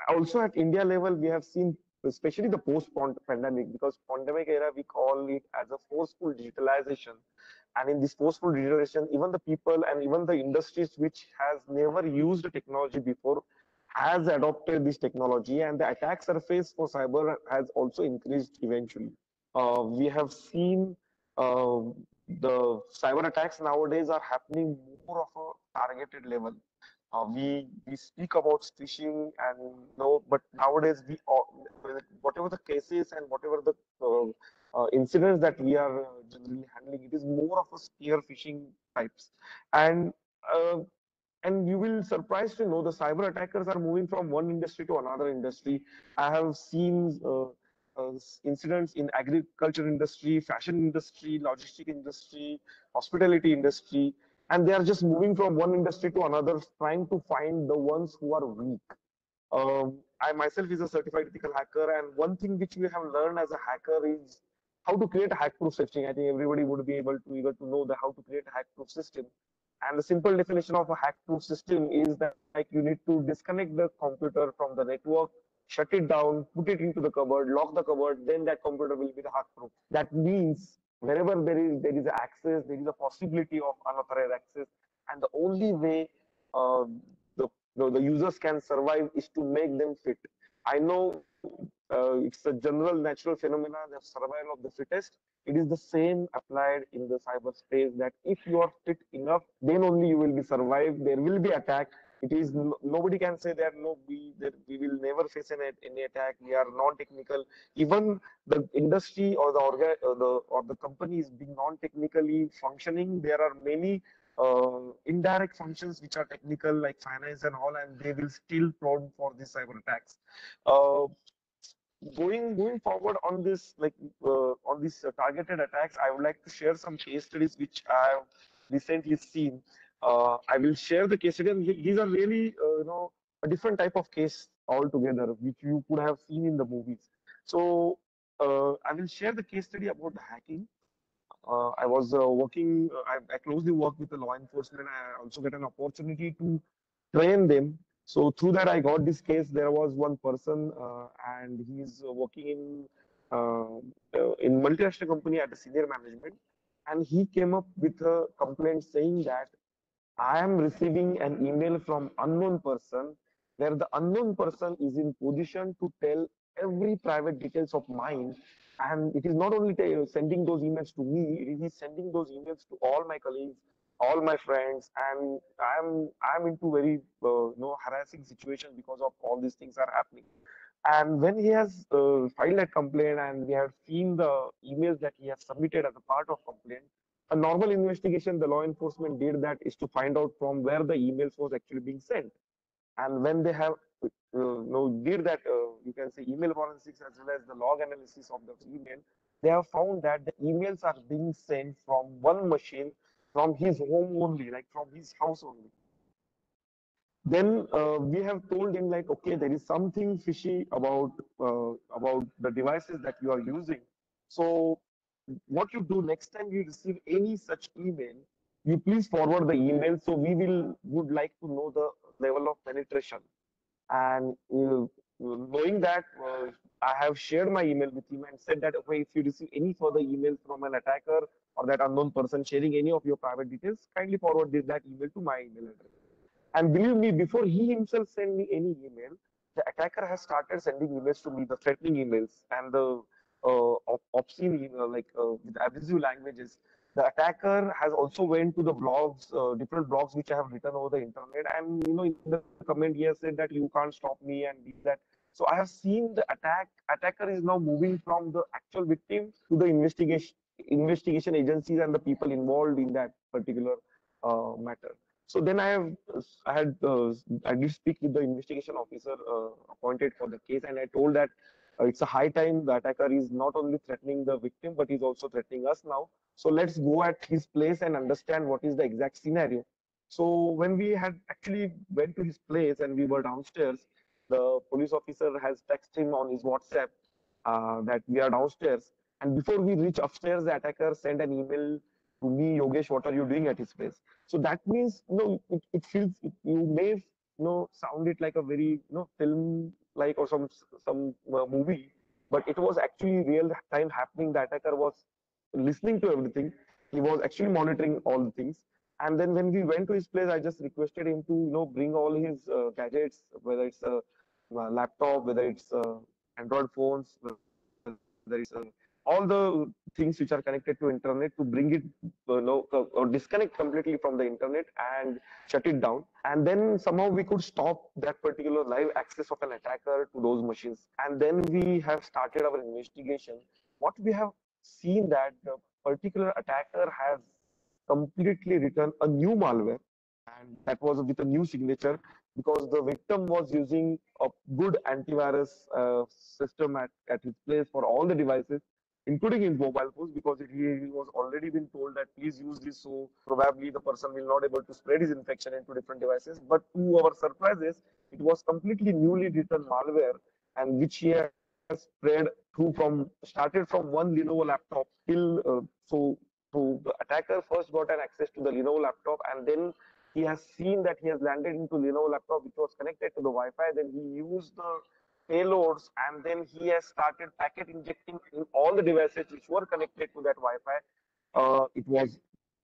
also at India level, we have seen, especially the post-pandemic, because pandemic era, we call it as a forceful digitalization. And in this forceful digitalization, even the people and even the industries which has never used technology before has adopted this technology, and the attack surface for cyber has also increased eventually. We have seen uh, the cyber attacks nowadays are happening more of a targeted level. We speak about phishing and no, but nowadays whatever the cases and whatever the incidents that we are generally handling, it is more of a spear phishing types, and uh, and you will surprised to know the cyber attackers are moving from one industry to another industry. I have seen incidents in agriculture industry, fashion industry, logistic industry, hospitality industry, and they are just moving from one industry to another, trying to find the ones who are weak. I myself is a certified ethical hacker, and one thing which we have learned as a hacker is how to create a hack-proof system. I think everybody would be able to eager to know the how to create a hack-proof system. And the simple definition of a hack-proof system is that, like, you need to disconnect the computer from the network, shut it down, put it into the cupboard, lock the cupboard, then that computer will be the hack-proof. That means wherever there is access, there is a possibility of unauthorized access, and the only way the the users can survive is to make them fit. I know it's a general natural phenomena, the survival of the fittest. It is the same applied in the cyberspace, that if you are fit enough, then only you will be survived. There will be attack. It is nobody can say that no, that we will never face any attack. We are non-technical. Even the industry or the company is being non-technically functioning. There are many indirect functions which are technical, like finance and all, and they will still prone for these cyber attacks. Uh, going forward on this, like on these targeted attacks, I would like to share some case studies which I have recently seen. I will share the case study, and these are really a different type of case altogether, which you could have seen in the movies. So I will share the case study about the hacking. I was working, I closely work with the law enforcement. I also get an opportunity to train them. So through that, I got this case. There was one person, and he's working in multinational company at the senior management, and he came up with a complaint saying that I am receiving an email from unknown person, where the unknown person is in position to tell every private details of mine. And it is not only sending those emails to me, it is sending those emails to all my colleagues, all my friends, and I'm into very harassing situation because of all these things are happening. And when he has filed that complaint, and we have seen the emails that he has submitted as a part of complaint, a normal investigation the law enforcement did that is to find out from where the emails was actually being sent. And when they have did that, you can say email forensics as well as the log analysis of the email, they have found that the emails are being sent from one machine, from his home only, like from his house only. Then we have told him like, okay, there is something fishy about the devices that you are using. So what you do next time you receive any such email, you please forward the email. So we would like to know the level of penetration. And knowing that, I have shared my email with him and said that, okay, if you receive any further emails from an attacker or that unknown person sharing any of your private details, kindly forward that email to my email address. And believe me, before he himself sent me any email, the attacker has started sending emails to me, the threatening emails and the obscene email, like with abusive languages. The attacker has also went to the blogs, different blogs which I have written over the internet, and in the comment he has said that you can't stop me and that. So I have seen the attacker is now moving from the actual victim to the investigation agencies and the people involved in that particular matter. So then I did speak with the investigation officer appointed for the case, and I told that it's a high time the attacker is not only threatening the victim, but he's also threatening us now. So let's go at his place and understand what is the exact scenario. So when we had actually went to his place and we were downstairs, the police officer has texted him on his WhatsApp that we are downstairs. And before we reach upstairs, the attacker sent an email to me, Yogesh, what are you doing at his place? So that means, it feels, you may, sound it like a very, film like or some movie, but it was actually real time happening. The attacker was listening to everything. He was actually monitoring all the things. And then when we went to his place, I just requested him to, bring all his gadgets, whether it's a laptop, whether it's Android phones, whether it's all the things which are connected to internet, to bring it, or disconnect completely from the internet and shut it down. And then somehow we could stop that particular live access of an attacker to those machines. And then we have started our investigation. What we have seen that the particular attacker has completely written a new malware, and that was with a new signature, because the victim was using a good antivirus system at his place for all the devices, including his mobile phones, because he was already been told that please use this, so probably the person will not able to spread his infection into different devices. But to our surprises, it was completely newly written malware, and which he has spread started from one Lenovo laptop till so the attacker first got an access to the Lenovo laptop, and then he has seen that he has landed into Lenovo laptop which was connected to the Wi-Fi. Then he used the payloads, and then he has started packet injecting in all the devices which were connected to that Wi-Fi. It was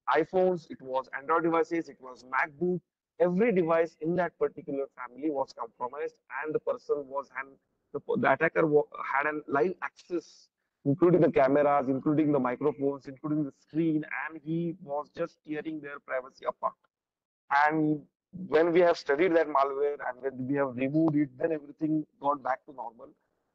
iPhones, it was Android devices, it was MacBook. Every device in that particular family was compromised, and the person was the attacker had a live access, including the cameras, including the microphones, including the screen, and he was just tearing their privacy apart. And when we have studied that malware and when we have removed it, then everything got back to normal.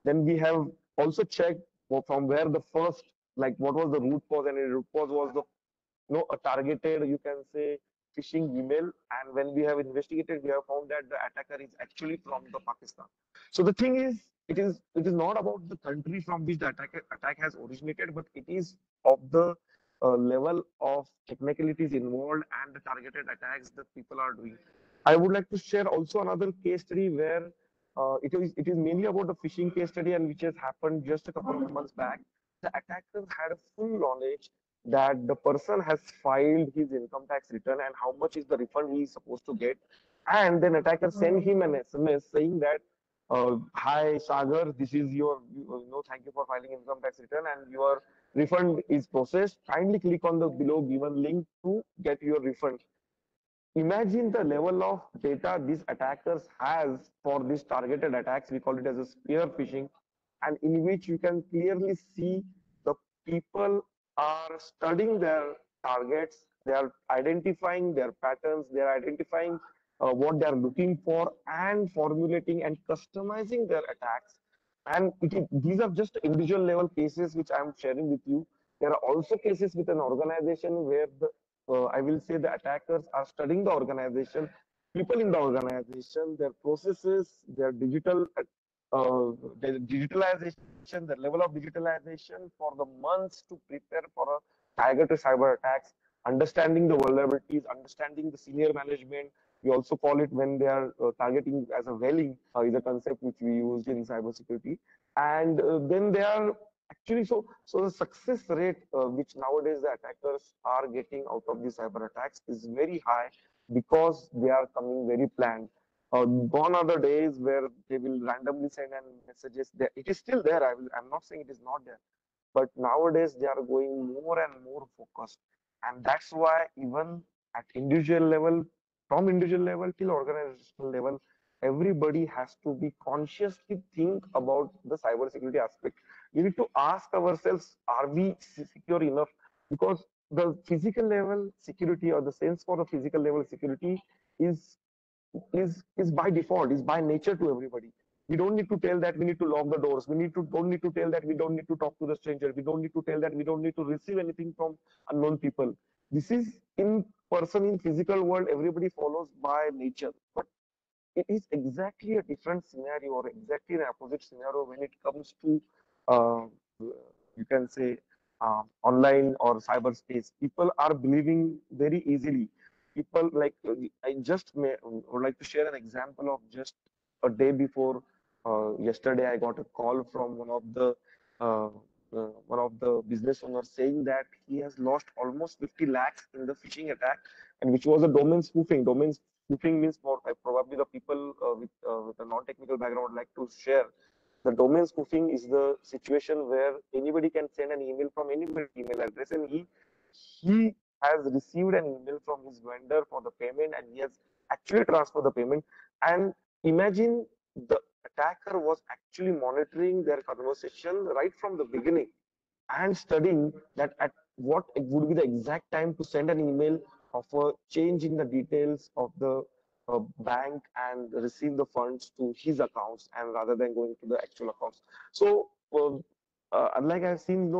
Then we have also checked from where the first, like what was the root cause, and the root cause was the a targeted, you can say, phishing email. And when we have investigated, we have found that the attacker is actually from the Pakistan. So the thing is, it is not about the country from which the attack has originated, but it is of the level of technicalities involved and the targeted attacks that people are doing. I would like to share also another case study where it is mainly about the phishing case study, and which has happened just a couple of months back. The attackers had a full knowledge that the person has filed his income tax return and how much is the refund he is supposed to get. And then attacker sent him an SMS saying that, hi Sagar, this is your, thank you for filing income tax return and your refund is processed. Kindly click on the below given link to get your refund. Imagine the level of data these attackers has for these targeted attacks. We call it as a spear phishing, and in which you can clearly see the people are studying their targets, they are identifying their patterns, they are identifying what they are looking for, and formulating and customizing their attacks. And these are just individual level cases which I am sharing with you. There are also cases with an organization where I will say the attackers are studying the organization, people in the organization, their processes, their digital the digitalization, the level of digitalization for the months to prepare for a tiger to cyber attacks, understanding the vulnerabilities, understanding the senior management. We also call it when they are targeting as a welling, is a concept which we used in cybersecurity. And then they are actually so the success rate which nowadays the attackers are getting out of these cyber attacks is very high because they are coming very planned. Gone are the days where they will randomly send an messages. There, it is still there. I'm not saying it is not there, but nowadays they are going more and more focused, and that's why even at individual level, from individual level till organizational level, everybody has to be consciously think about the cyber security aspect. We need to ask ourselves: Are we secure enough? Because the physical level security or the sense for the physical level security is is by default, is by nature to everybody. We don't need to tell that we need to lock the doors. We need to don't need to tell that we don't need to talk to the stranger. We don't need to tell that we don't need to receive anything from unknown people. This is in person in physical world. Everybody follows by nature, but it is exactly a different scenario or exactly an opposite scenario when it comes to uh, you can say online or cyberspace. People are believing very easily. People like I just would like to share an example of just a day before yesterday. I got a call from uh, one of the business owners saying that he has lost almost 50 lakhs in the phishing attack, and which was a domain spoofing. Domain spoofing means for probably the people with a non-technical background would like to share. The domain spoofing is the situation where anybody can send an email from anybody's email address, and he has received an email from his vendor for the payment, and he has actually transferred the payment. And imagine the attacker was actually monitoring their conversation right from the beginning and studying that at what would be the exact time to send an email of a change in the details of the bank and receive the funds to his accounts and rather than going to the actual accounts. So unlike I've seen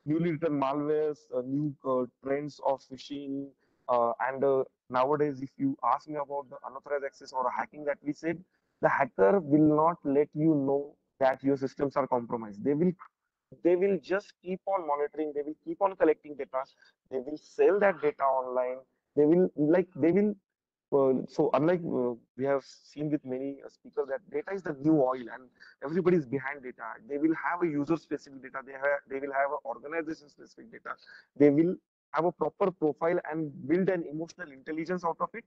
newly written malwares, new trends of phishing, and nowadays if you ask me about the unauthorized access or hacking that we said, the hacker will not let you know that your systems are compromised. They will just keep on monitoring, they will keep on collecting data, they will sell that data online, they will so unlike we have seen with many speakers that data is the new oil and everybody is behind data. They will have a user specific data, they will have an organization specific data, they will have a proper profile and build an emotional intelligence out of it,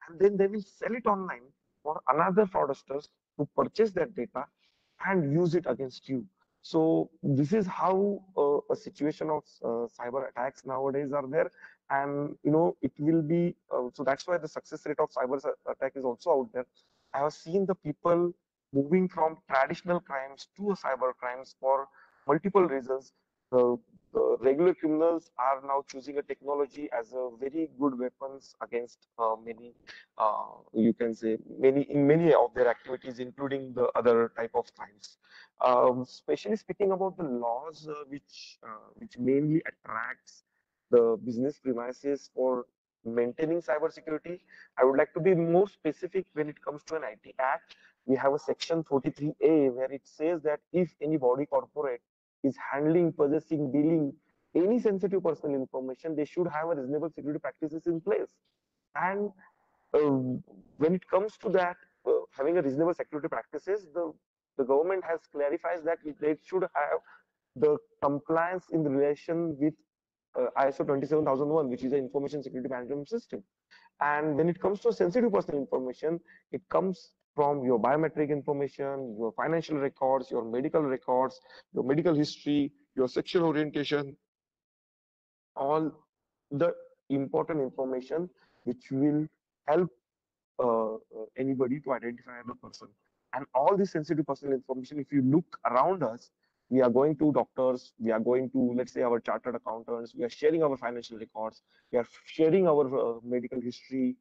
and then they will sell it online for another fraudsters to purchase that data and use it against you. So this is how a situation of cyber attacks nowadays are there, and it will be so that's why the success rate of cyber attack is also out there. I have seen the people moving from traditional crimes to cyber crimes for multiple reasons. The regular criminals are now choosing a technology as a very good weapons against many you can say many in many of their activities, including the other type of crimes. Especially speaking about the laws which mainly attracts the business premises for maintaining cybersecurity, I would like to be more specific when it comes to an IT Act. We have a section 43A where it says that if any body corporate is handling, possessing, dealing any sensitive personal information, they should have a reasonable security practices in place. And when it comes to that, having a reasonable security practices, the government has clarifies that they should have the compliance in relation with ISO 27001, which is an information security management system. And when it comes to sensitive personal information, it comes from your biometric information, your financial records, your medical history, your sexual orientation, all the important information which will help anybody to identify the person. And all this sensitive personal information, if you look around us, we are going to doctors, we are going to, let's say, our chartered accountants, we are sharing our financial records, we are sharing our medical history,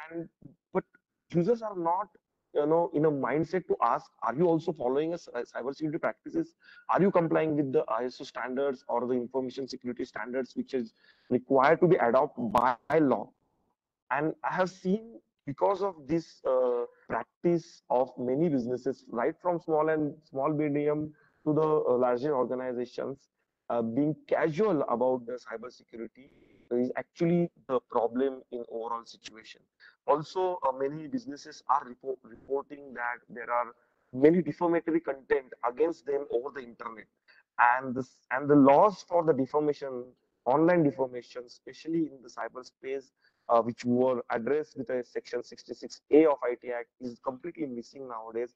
and but users are not in a mindset to ask, are you also following us cybersecurity practices? Are you complying with the ISO standards or the information security standards which is required to be adopted by law? And I have seen because of this practice of many businesses, right from small medium to the larger organizations, being casual about the cybersecurity is actually the problem in overall situation. Also, many businesses are reporting that there are many defamatory content against them over the internet, and the laws for the defamation, online defamation, especially in the cyberspace, which were addressed with a section 66A of IT Act, is completely missing nowadays.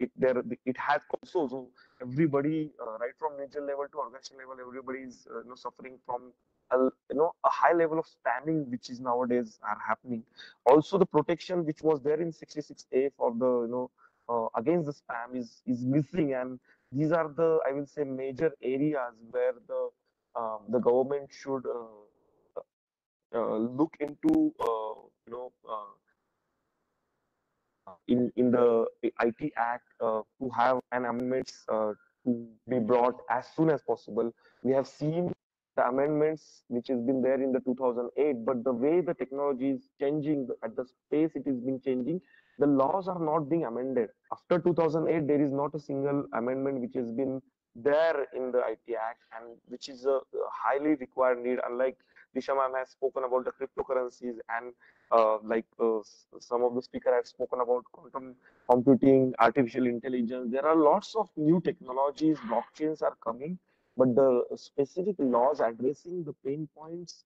It has also, so everybody, right from individual level to organization level, everybody is suffering from a high level of spamming, which is nowadays are happening. Also, the protection which was there in 66A for the against the spam is missing, and these are the, I will say, major areas where the government should look into in the IT Act to have an amendments to be brought as soon as possible. We have seen the amendments which has been there in the 2008, but the way the technology is changing, at the pace it is being changing, the laws are not being amended. After 2008, there is not a single amendment which has been there in the IT Act, and which is a highly required need. Unlike Disha ma'am has spoken about the cryptocurrencies, and some of the speaker have spoken about quantum computing, artificial intelligence. There are lots of new technologies, blockchains are coming, but the specific laws addressing the pain points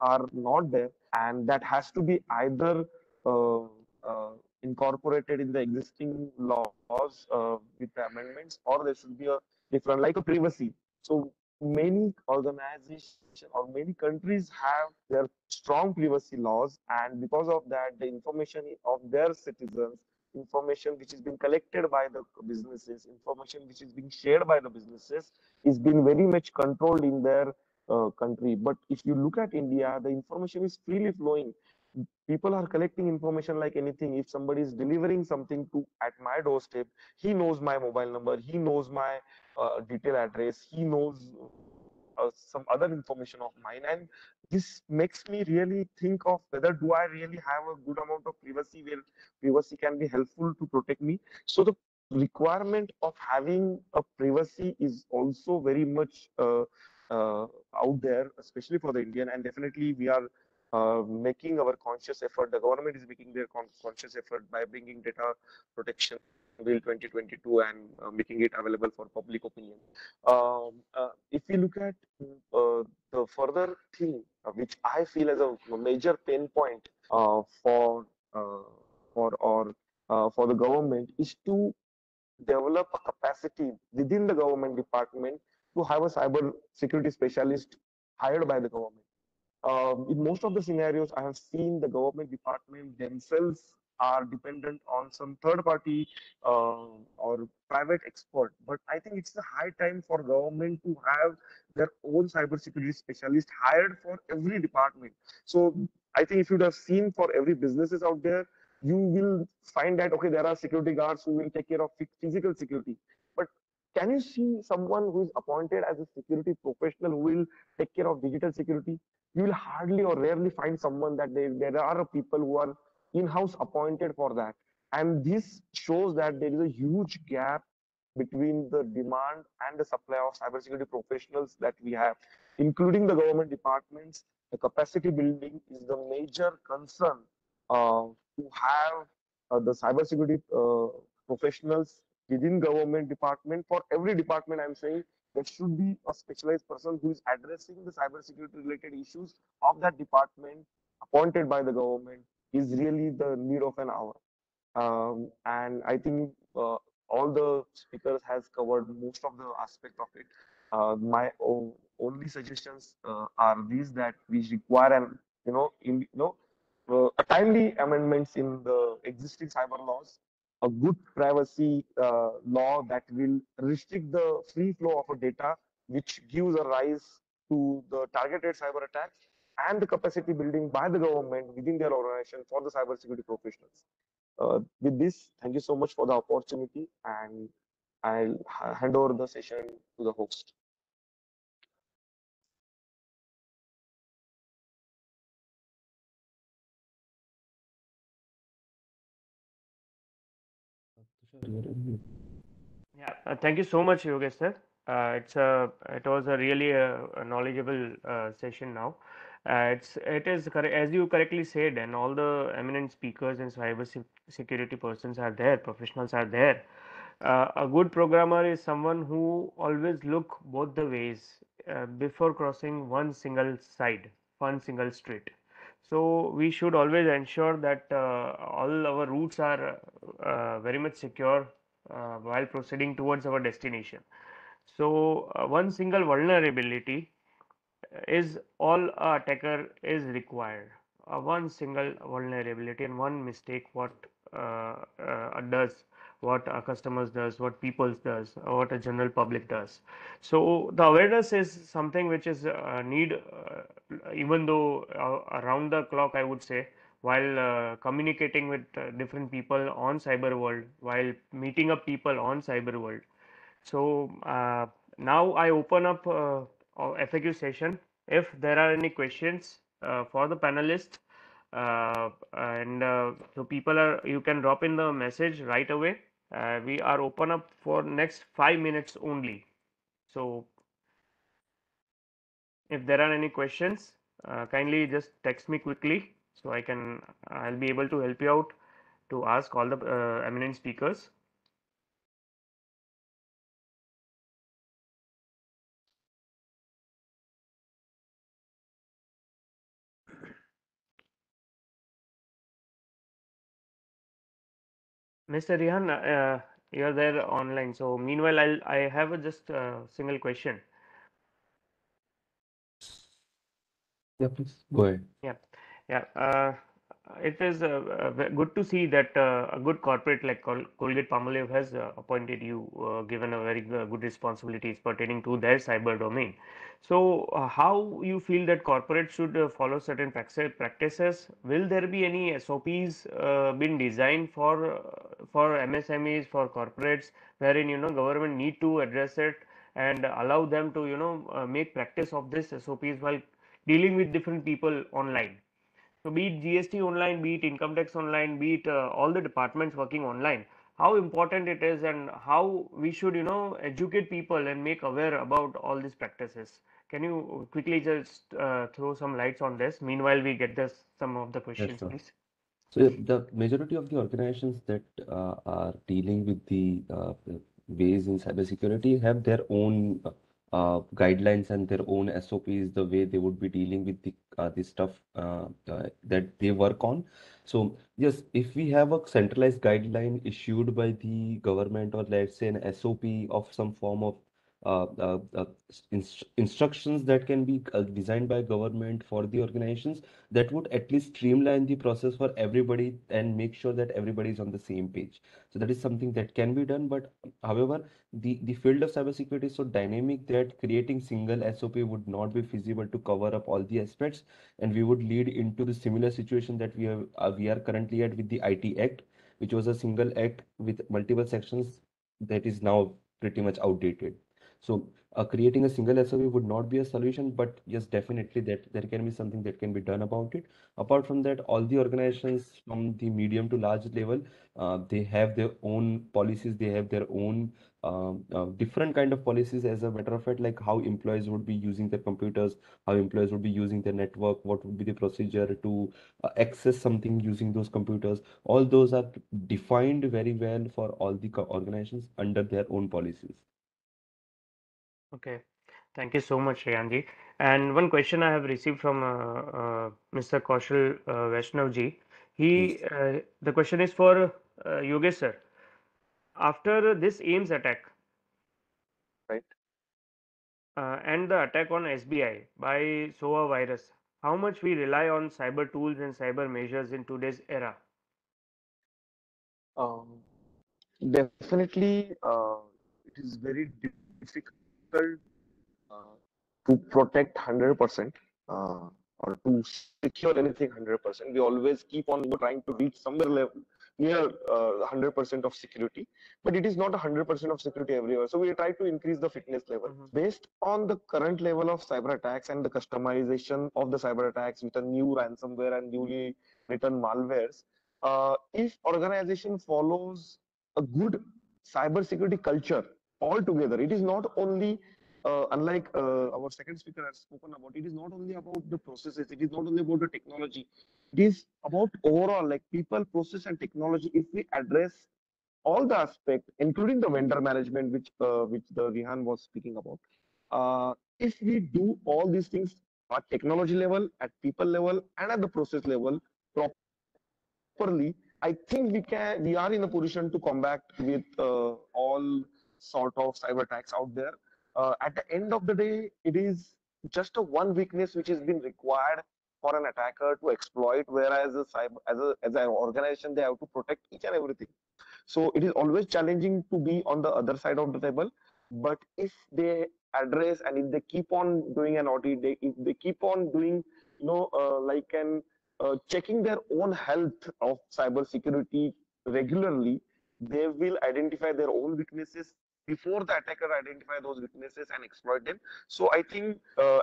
are not there, and that has to be either uh, uh, incorporated in the existing laws with the amendments, or there should be a different, like a privacy. So many organizations or many countries have their strong privacy laws, and because of that, the information of their citizens, information which is being collected by the businesses, information which is being shared by the businesses, is being very much controlled in their country. But if you look at India, the information is freely flowing. People are collecting information like anything. If somebody is delivering something to at my doorstep, he knows my mobile number, he knows my detail address, he knows some other information of mine, and this makes me really think of whether do I really have a good amount of privacy where privacy can be helpful to protect me. So the requirement of having a privacy is also very much out there, especially for the Indian, and definitely we are making our conscious effort. The government is making their conscious effort by bringing data protection bill 2022 and making it available for public opinion. If we look at the further thing, which I feel as a major pain point uh, for the government, is to develop a capacity within the government department to have a cyber security specialist hired by the government. In most of the scenarios, I have seen the government department themselves are dependent on some third party or private expert. But I think it's the high time for government to have their own cybersecurity specialist hired for every department. So I think if you'd have seen for every businesses out there, you will find that, okay, there are security guards who will take care of physical security. But can you see someone who is appointed as a security professional who will take care of digital security? You will hardly or rarely find someone that there are people who are in-house appointed for that. And this shows that there is a huge gap between the demand and the supply of cybersecurity professionals that we have, including the government departments. The capacity building is the major concern to have the cybersecurity professionals within government department. For every department, I'm saying there should be a specialized person who is addressing the cybersecurity related issues of that department, appointed by the government, is really the need of an hour. And I think all the speakers has covered most of the aspect of it. My only suggestions are these, that we require an a timely amendments in the existing cyber laws, a good privacy law that will restrict the free flow of data, which gives a rise to the targeted cyber attacks, and the capacity building by the government within their organization for the cybersecurity professionals. With this, thank you so much for the opportunity, and I'll hand over the session to the host.
Yeah, thank you so much, Yogesh sir. It was a really a knowledgeable session now. It is correct, as you correctly said, and all the eminent speakers and security persons are there, professionals are there. A good programmer is someone who always look both the ways before crossing one single side, one single street. So we should always ensure that all our routes are very much secure while proceeding towards our destination. So one single vulnerability is all a attacker is required. One single vulnerability and one mistake what does, what our customers does, what people does, what a general public does. So the awareness is something which is need even though around the clock, I would say, while communicating with different people on cyber world, while meeting up people on cyber world. So now I open up FAQ session. If there are any questions for the panelists, and so people are, you can drop in the message right away. We are open up for next 5 minutes only. So if there are any questions, kindly just text me quickly so I'll be able to help you out to ask all the eminent speakers. Mr. Rihan, you're there online. So meanwhile, I have a just single question.
Yeah, please go ahead.
Yeah, yeah. It is good to see that a good corporate like Colgate Palmolive has appointed you, given a very good responsibilities pertaining to their cyber domain. So, how you feel that corporate should follow certain practices? Will there be any SOPs been designed for MSMEs, for corporates, wherein government need to address it and allow them to make practice of this SOPs while dealing with different people online? So be it GST online, be it income tax online, be it all the departments working online, how important it is and how we should, educate people and make aware about all these practices. Can you quickly just throw some lights on this? Meanwhile, we get this some of the
Yeah,
questions,
sure.
please.
So yeah, the majority of the organizations that are dealing with the ways in cybersecurity have their own guidelines and their own SOPs, the way they would be dealing with the stuff that they work on. So yes, if we have a centralized guideline issued by the government, or let's say an SOP of some form of instructions that can be designed by government for the organizations, that would at least streamline the process for everybody and make sure that everybody is on the same page. So that is something that can be done. But however, the field of cybersecurity is so dynamic that creating single SOP would not be feasible to cover up all the aspects, and we would lead into the similar situation that we are currently at with the IT Act, which was a single act with multiple sections that is now pretty much outdated. So creating a single SOP would not be a solution, but yes, definitely that there can be something that can be done about it. Apart from that, all the organizations from the medium to large level, they have their own policies, they have their own different kind of policies. As a matter of fact, like how employees would be using their computers, how employees would be using their network, what would be the procedure to access something using those computers. All those are defined very well for all the organizations under their own policies.
Okay, thank you so much, Rayanji. And one question I have received from Mr. Kaushal Vaishnav ji.
Yes.
The question is for Yogesh sir. After this AIMS attack,
Right.
and the attack on SBI by SOA virus, how much we rely on cyber tools and cyber measures in today's era?
Um, Definitely, it is very difficult to protect 100% or to secure anything 100%. We always keep on trying to reach somewhere level near 100% of security, but it is not 100% of security everywhere. So we try to increase the fitness level based on the current level of cyber attacks and the customization of the cyber attacks with a new ransomware and newly written malwares. If organization follows a good cybersecurity culture altogether. It is not only unlike our second speaker has spoken about, it is not only about the processes, it is not only about the technology, it is about overall like people, process, and technology. If we address all the aspect, including the vendor management, which the Rihan was speaking about, if we do all these things at technology level, at people level, and at the process level properly, I think we are in a position to combat with all sort of cyber attacks out there. At the end of the day, it is just a one weakness which has been required for an attacker to exploit, whereas as an organization they have to protect each and everything. So it is always challenging to be on the other side of the table. But if they address and if they keep on doing an audit, if they keep on doing, like an checking their own health of cybersecurity regularly, they will identify their own weaknesses before the attacker identify those weaknesses and exploit them. So I think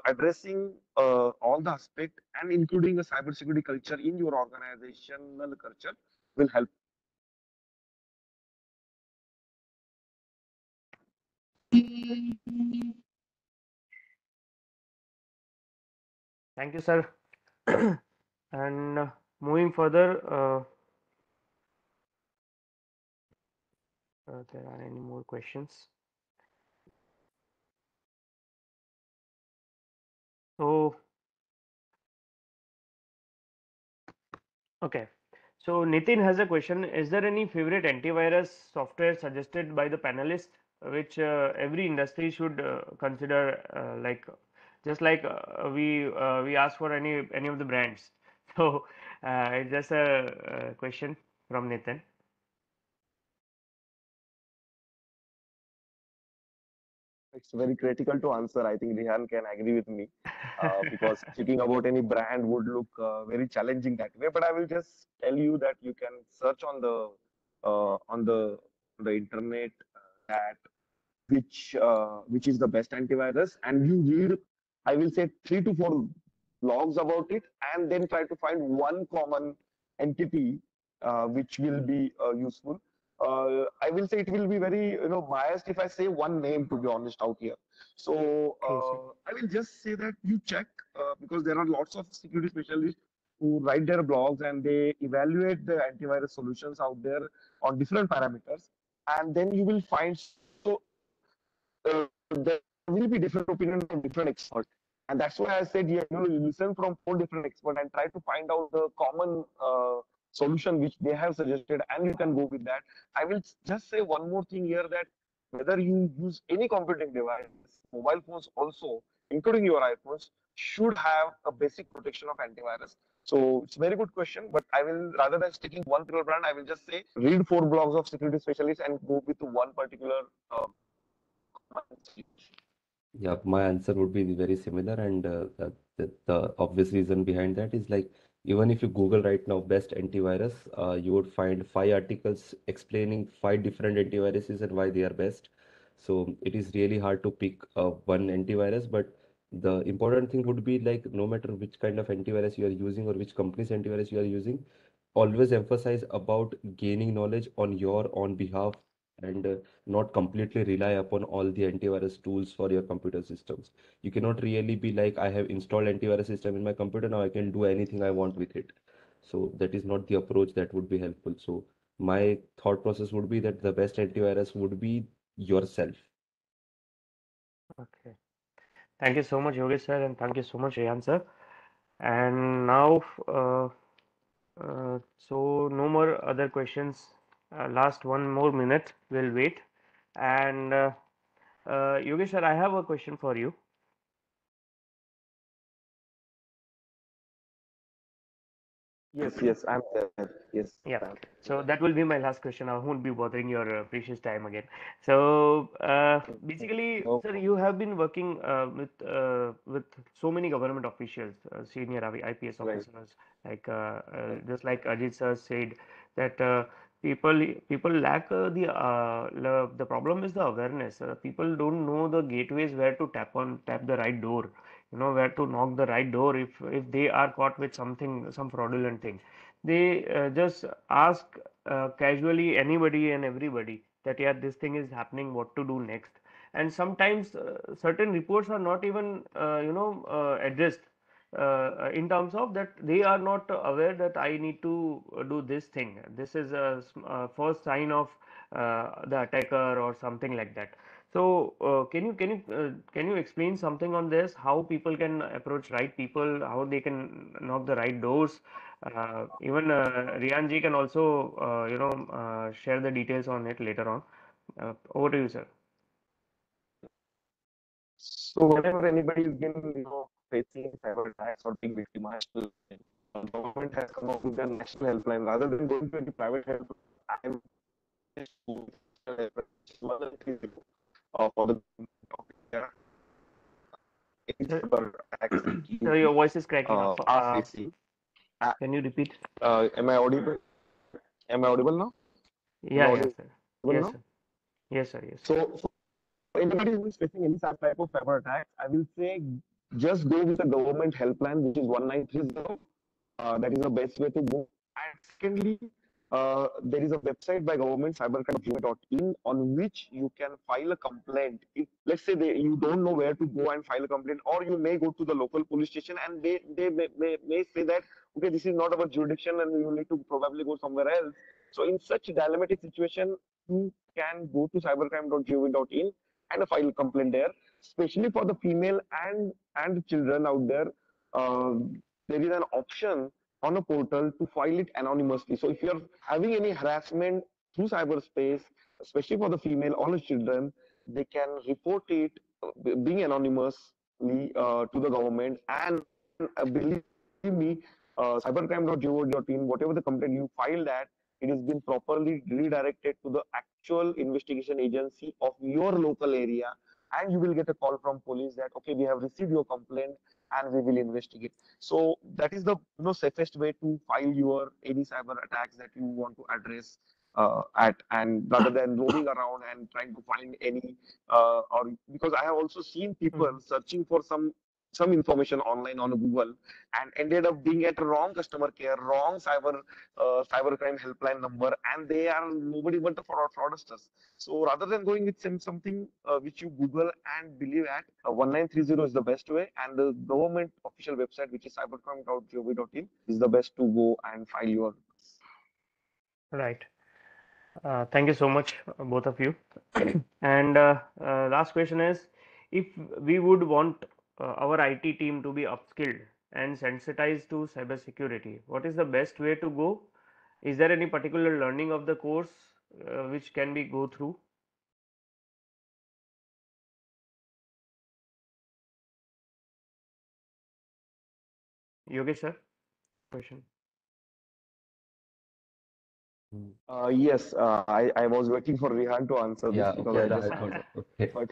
addressing all the aspect and including a cybersecurity culture in your organizational culture will help.
Thank you, sir. And moving further, there are any more questions? So, okay. So Nitin has a question. Is there any favorite antivirus software suggested by the panelists, which every industry should consider, like just like we ask for any of the brands. So it's just a question from Nitin.
It's very critical to answer. I think Rihan can agree with me because speaking about any brand would look very challenging that way. But I will just tell you that you can search on the internet that which is the best antivirus, and you read, I will say, 3 to 4 blogs about it, and then try to find one common entity which will be useful. I will say it will be very biased if I say one name, to be honest, out here. So I will just say that you check because there are lots of security specialists who write their blogs and they evaluate the antivirus solutions out there on different parameters, and then you will find so there will be different opinions from different experts. And that's why I said, yeah, you listen from 4 different experts and try to find out the common solution which they have suggested, and you can go with that. I will just say one more thing here, that whether you use any computing device, mobile phones also, including your iPhones, should have a basic protection of antivirus. So it's a very good question, but I will, rather than sticking one particular brand, I will just say read 4 blogs of security specialists and go with one particular
Yeah, my answer would be very similar, and the obvious reason behind that is like even if you Google right now best antivirus, you would find 5 articles explaining 5 different antiviruses and why they are best. So it is really hard to pick one antivirus, but the important thing would be like no matter which kind of antivirus you are using or which company's antivirus you are using, always emphasize about gaining knowledge on your own behalf and not completely rely upon all the antivirus tools for your computer systems. You cannot really be like, I have installed antivirus system in my computer, now I can do anything I want with it. So that is not the approach that would be helpful. So my thought process would be that the best antivirus would be yourself.
Okay. Thank you so much, Yogesh sir, and thank you so much, Rehan sir. And now, so no more other questions. Last one more minute, we'll wait. And Yogesh sir, I have a question for you.
Yes, I'm there. Yes.
Yeah, so that will be my last question. I won't be bothering your precious time again. So basically,
No.
sir, you have been working with so many government officials, senior IPS
Right.
officers, like just like Ajit sir said that people lack the problem is the awareness. People don't know the gateways where to tap the right door. You know where to knock the right door if they are caught with something, some fraudulent thing. They just ask casually anybody and everybody that yeah, this thing is happening, what to do next. And sometimes certain reports are not even addressed in terms of that they are not aware that I need to do this thing. This is a first sign of the attacker or something like that. So can you explain something on this? How people can approach right people? How they can knock the right doors? Even Rianji can also share the details on it later on. Over to you, sir.
So whenever anybody is been, facing cyber attacks or being victimized, the government has come up with a national helpline rather than going to any private help. I'm for the
Sir,
cyber attacks that
sir,
you
your voice is cracking up.
are facing.
Can you repeat?
Am I audible? Am I audible now? Am I
Yeah,
audible
sir. Yes,
now?
sir. Yes, sir. Yes.
So anybody who is facing any type of cyber attack, I will say just go with the government helpline, which is 1930. That is the best way to go. And secondly, there is a website by government, cybercrime.in, on which you can file a complaint. If let's say you don't know where to go and file a complaint, or you may go to the local police station and they may say that okay, this is not our jurisdiction and you need to probably go somewhere else. So in such dilemmatic situation, you can go to cybercrime.gov.in and file a complaint there, especially for the female and children out there. Uh, there is an option on a portal to file it anonymously. So if you're having any harassment through cyberspace, especially for the female or the children, they can report it being anonymously to the government. And believe me, cybercrime.gov.in, whatever the complaint you filed at, it has been properly redirected to the actual investigation agency of your local area, and you will get a call from police that okay, we have received your complaint and we will investigate. So that is the safest way to file your any cyber attacks that you want to address at, and rather than roaming around and trying to find any or because I have also seen people searching for some information online on Google and ended up being at wrong customer care, wrong cybercrime helpline number, and they are nobody but the fraudsters. So rather than going with something which you Google and believe at, 1930 is the best way, and the government official website, which is cybercrime.gov.in, is the best to go and file your.
Right. Thank you so much, both of you. And last question is, if we would want our IT team to be upskilled and sensitized to cybersecurity, what is the best way to go? Is there any particular learning of the course which can we go through? Yogesh sir, question.
Yes, I was waiting for Rihan to answer this
Yeah,
because
okay,
I
I
just
thought,
answered.
okay.
But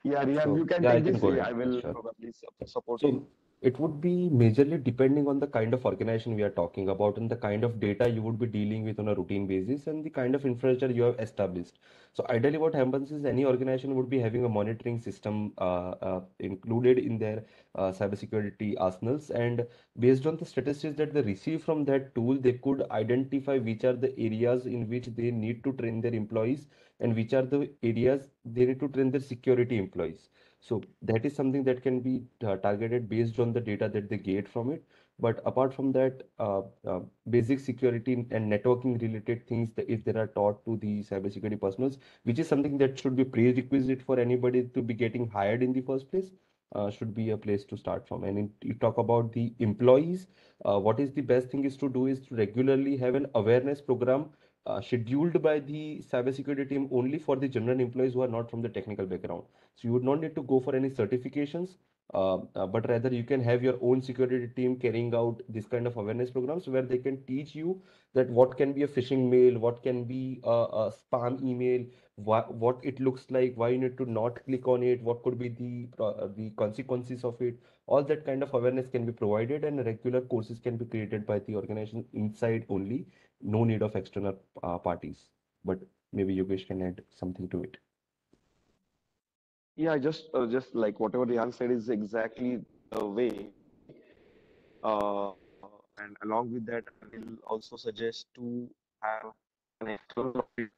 yeah, Rihan, you
So,
can
yeah, I
take
can
this.
go
I
ahead.
will
Sure.
probably support you.
So it would be majorly depending on the kind of organization we are talking about and the kind of data you would be dealing with on a routine basis and the kind of infrastructure you have established. So ideally, what happens is any organization would be having a monitoring system included in their cybersecurity arsenals, and based on the statistics that they receive from that tool, they could identify which are the areas in which they need to train their employees and which are the areas they need to train their security employees. So that is something that can be targeted based on the data that they get from it. But apart from that, basic security and networking related things, that if they are taught to the cybersecurity personnel, which is something that should be prerequisite for anybody to be getting hired in the first place, should be a place to start from. And you talk about the employees, what is the best thing is to do is to regularly have an awareness program scheduled by the cybersecurity team only for the general employees who are not from the technical background. So you would not need to go for any certifications, but rather you can have your own security team carrying out this kind of awareness programs where they can teach you that what can be a phishing mail, what can be a spam email, what it looks like, why you need to not click on it, what could be the consequences of it. All that kind of awareness can be provided, and regular courses can be created by the organization inside only. No need of external parties. But maybe Yogesh can add something to it.
Yeah, just like whatever Rihan said is exactly the way. Uh, and along with that, I will also suggest to have an external audit,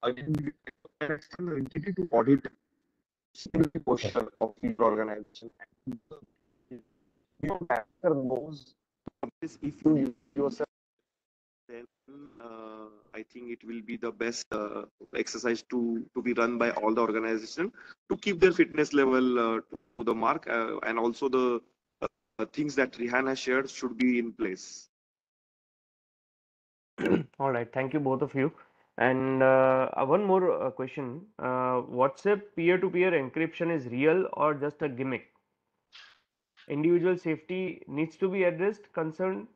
I will be an external entity to audit security posture of your organization. And your director knows this. If you use yourself, then I think it will be the best exercise to be run by all the organization to keep their fitness level to the mark, and also the things that Rihan has shared should be in place.
All right, thank you both of you. And one more question. WhatsApp peer-to-peer encryption is real or just a gimmick? Individual safety needs to be addressed, concern?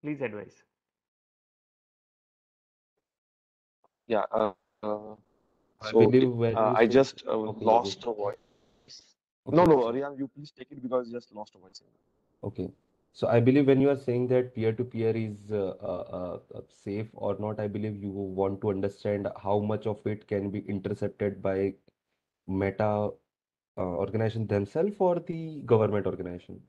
Please advise.
Yeah.
I
So
believe when you
I
say,
just
okay,
lost
Yogesh.
a voice. No,
Okay,
no,
so
Rihan, you please take it because I just lost a voice.
okay. So I believe when you are saying that peer-to-peer is safe or not, I believe you want to understand how much of it can be intercepted by Meta organization themselves or the government organization.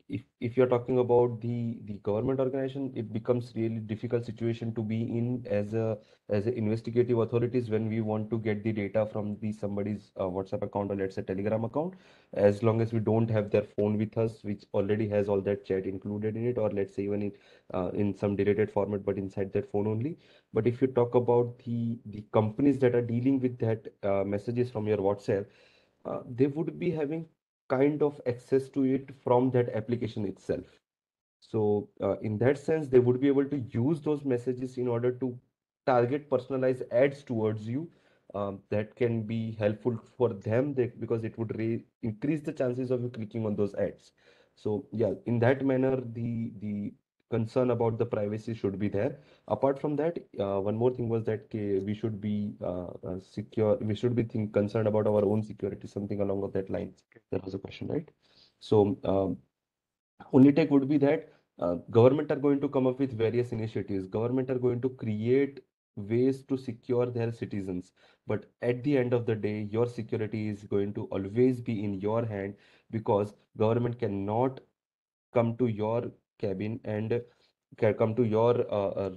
If you're talking about the government organization, it becomes really difficult situation to be in as a investigative authorities when we want to get the data from the somebody's WhatsApp account or let's say Telegram account, as long as we don't have their phone with us, which already has all that chat included in it, or let's say even in some deleted format, but inside that phone only. But if you talk about the companies that are dealing with that messages from your WhatsApp, they would be having kind of access to it from that application itself. So, in that sense, they would be able to use those messages in order to target personalized ads towards you. That can be helpful for them because it would increase the chances of you clicking on those ads. So, yeah, in that manner, the concern about the privacy should be there. Apart from that, one more thing was that we should be secure. We should be concerned about our own security, something along of that line. That was a question, right? So, only take would be that government are going to come up with various initiatives. Government are going to create ways to secure their citizens. But at the end of the day, your security is going to always be in your hand because government cannot come to your cabin and come to your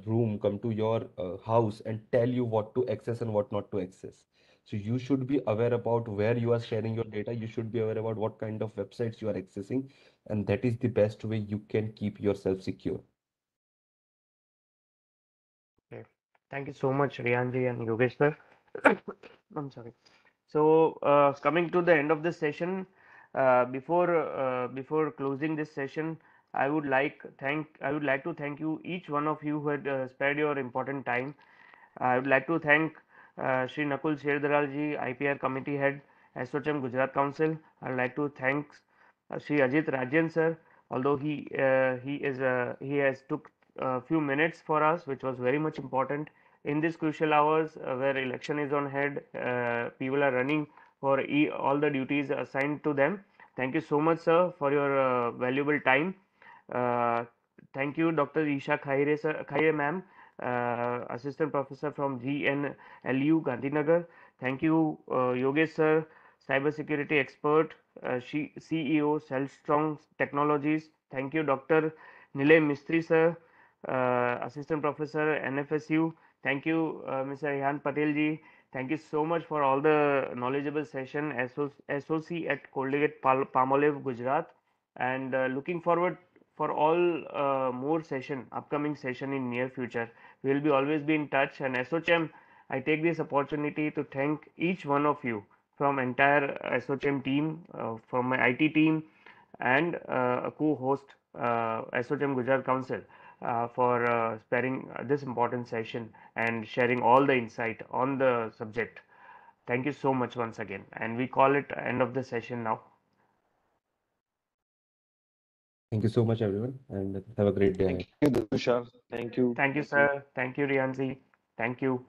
room, come to your house and tell you what to access and what not to access. So you should be aware about where you are sharing your data. You should be aware about what kind of websites you are accessing, and that is the best way you can keep yourself secure.
Okay. Thank you so much, Rianji and Yogesh sir. I'm sorry. So, coming to the end of this session, before closing this session, I would like to thank you, each one of you who had spared your important time. I would like to thank Shri Nakul Sherdaralji, IPR Committee Head, SOCHM Gujarat Council. I would like to thank Shri Ajit Rajan sir, although he has took a few minutes for us, which was very much important in these crucial hours where election is on head. People are running for all the duties assigned to them. Thank you so much, sir, for your valuable time. Uh, Thank you, Dr. Isha Khaire, sir, Khaire ma'am, Assistant Professor from GNLU, Gandhinagar. Thank you, Yogesh sir, Cybersecurity Expert, CEO, Cellstrong Technologies. Thank you, Dr. Nilay Mistry sir, Assistant Professor, NFSU. Thank you, Mr. Rehan Patel ji. Thank you so much for all the knowledgeable session, SOC at Colgate Palmolive, Gujarat, and looking forward for all more upcoming session in near future. We will be always be in touch. And SOCM, I take this opportunity to thank each one of you from entire SOCM team, from my IT team, and a co-host SOCM Gujarat Council for sparing this important session and sharing all the insight on the subject. Thank you so much once again, and we call it end of the session now.
Thank you so much, everyone, and have a great day.
Thank you, Tushar. Thank you.
Thank you, sir. Thank you, Rianzi. Thank you.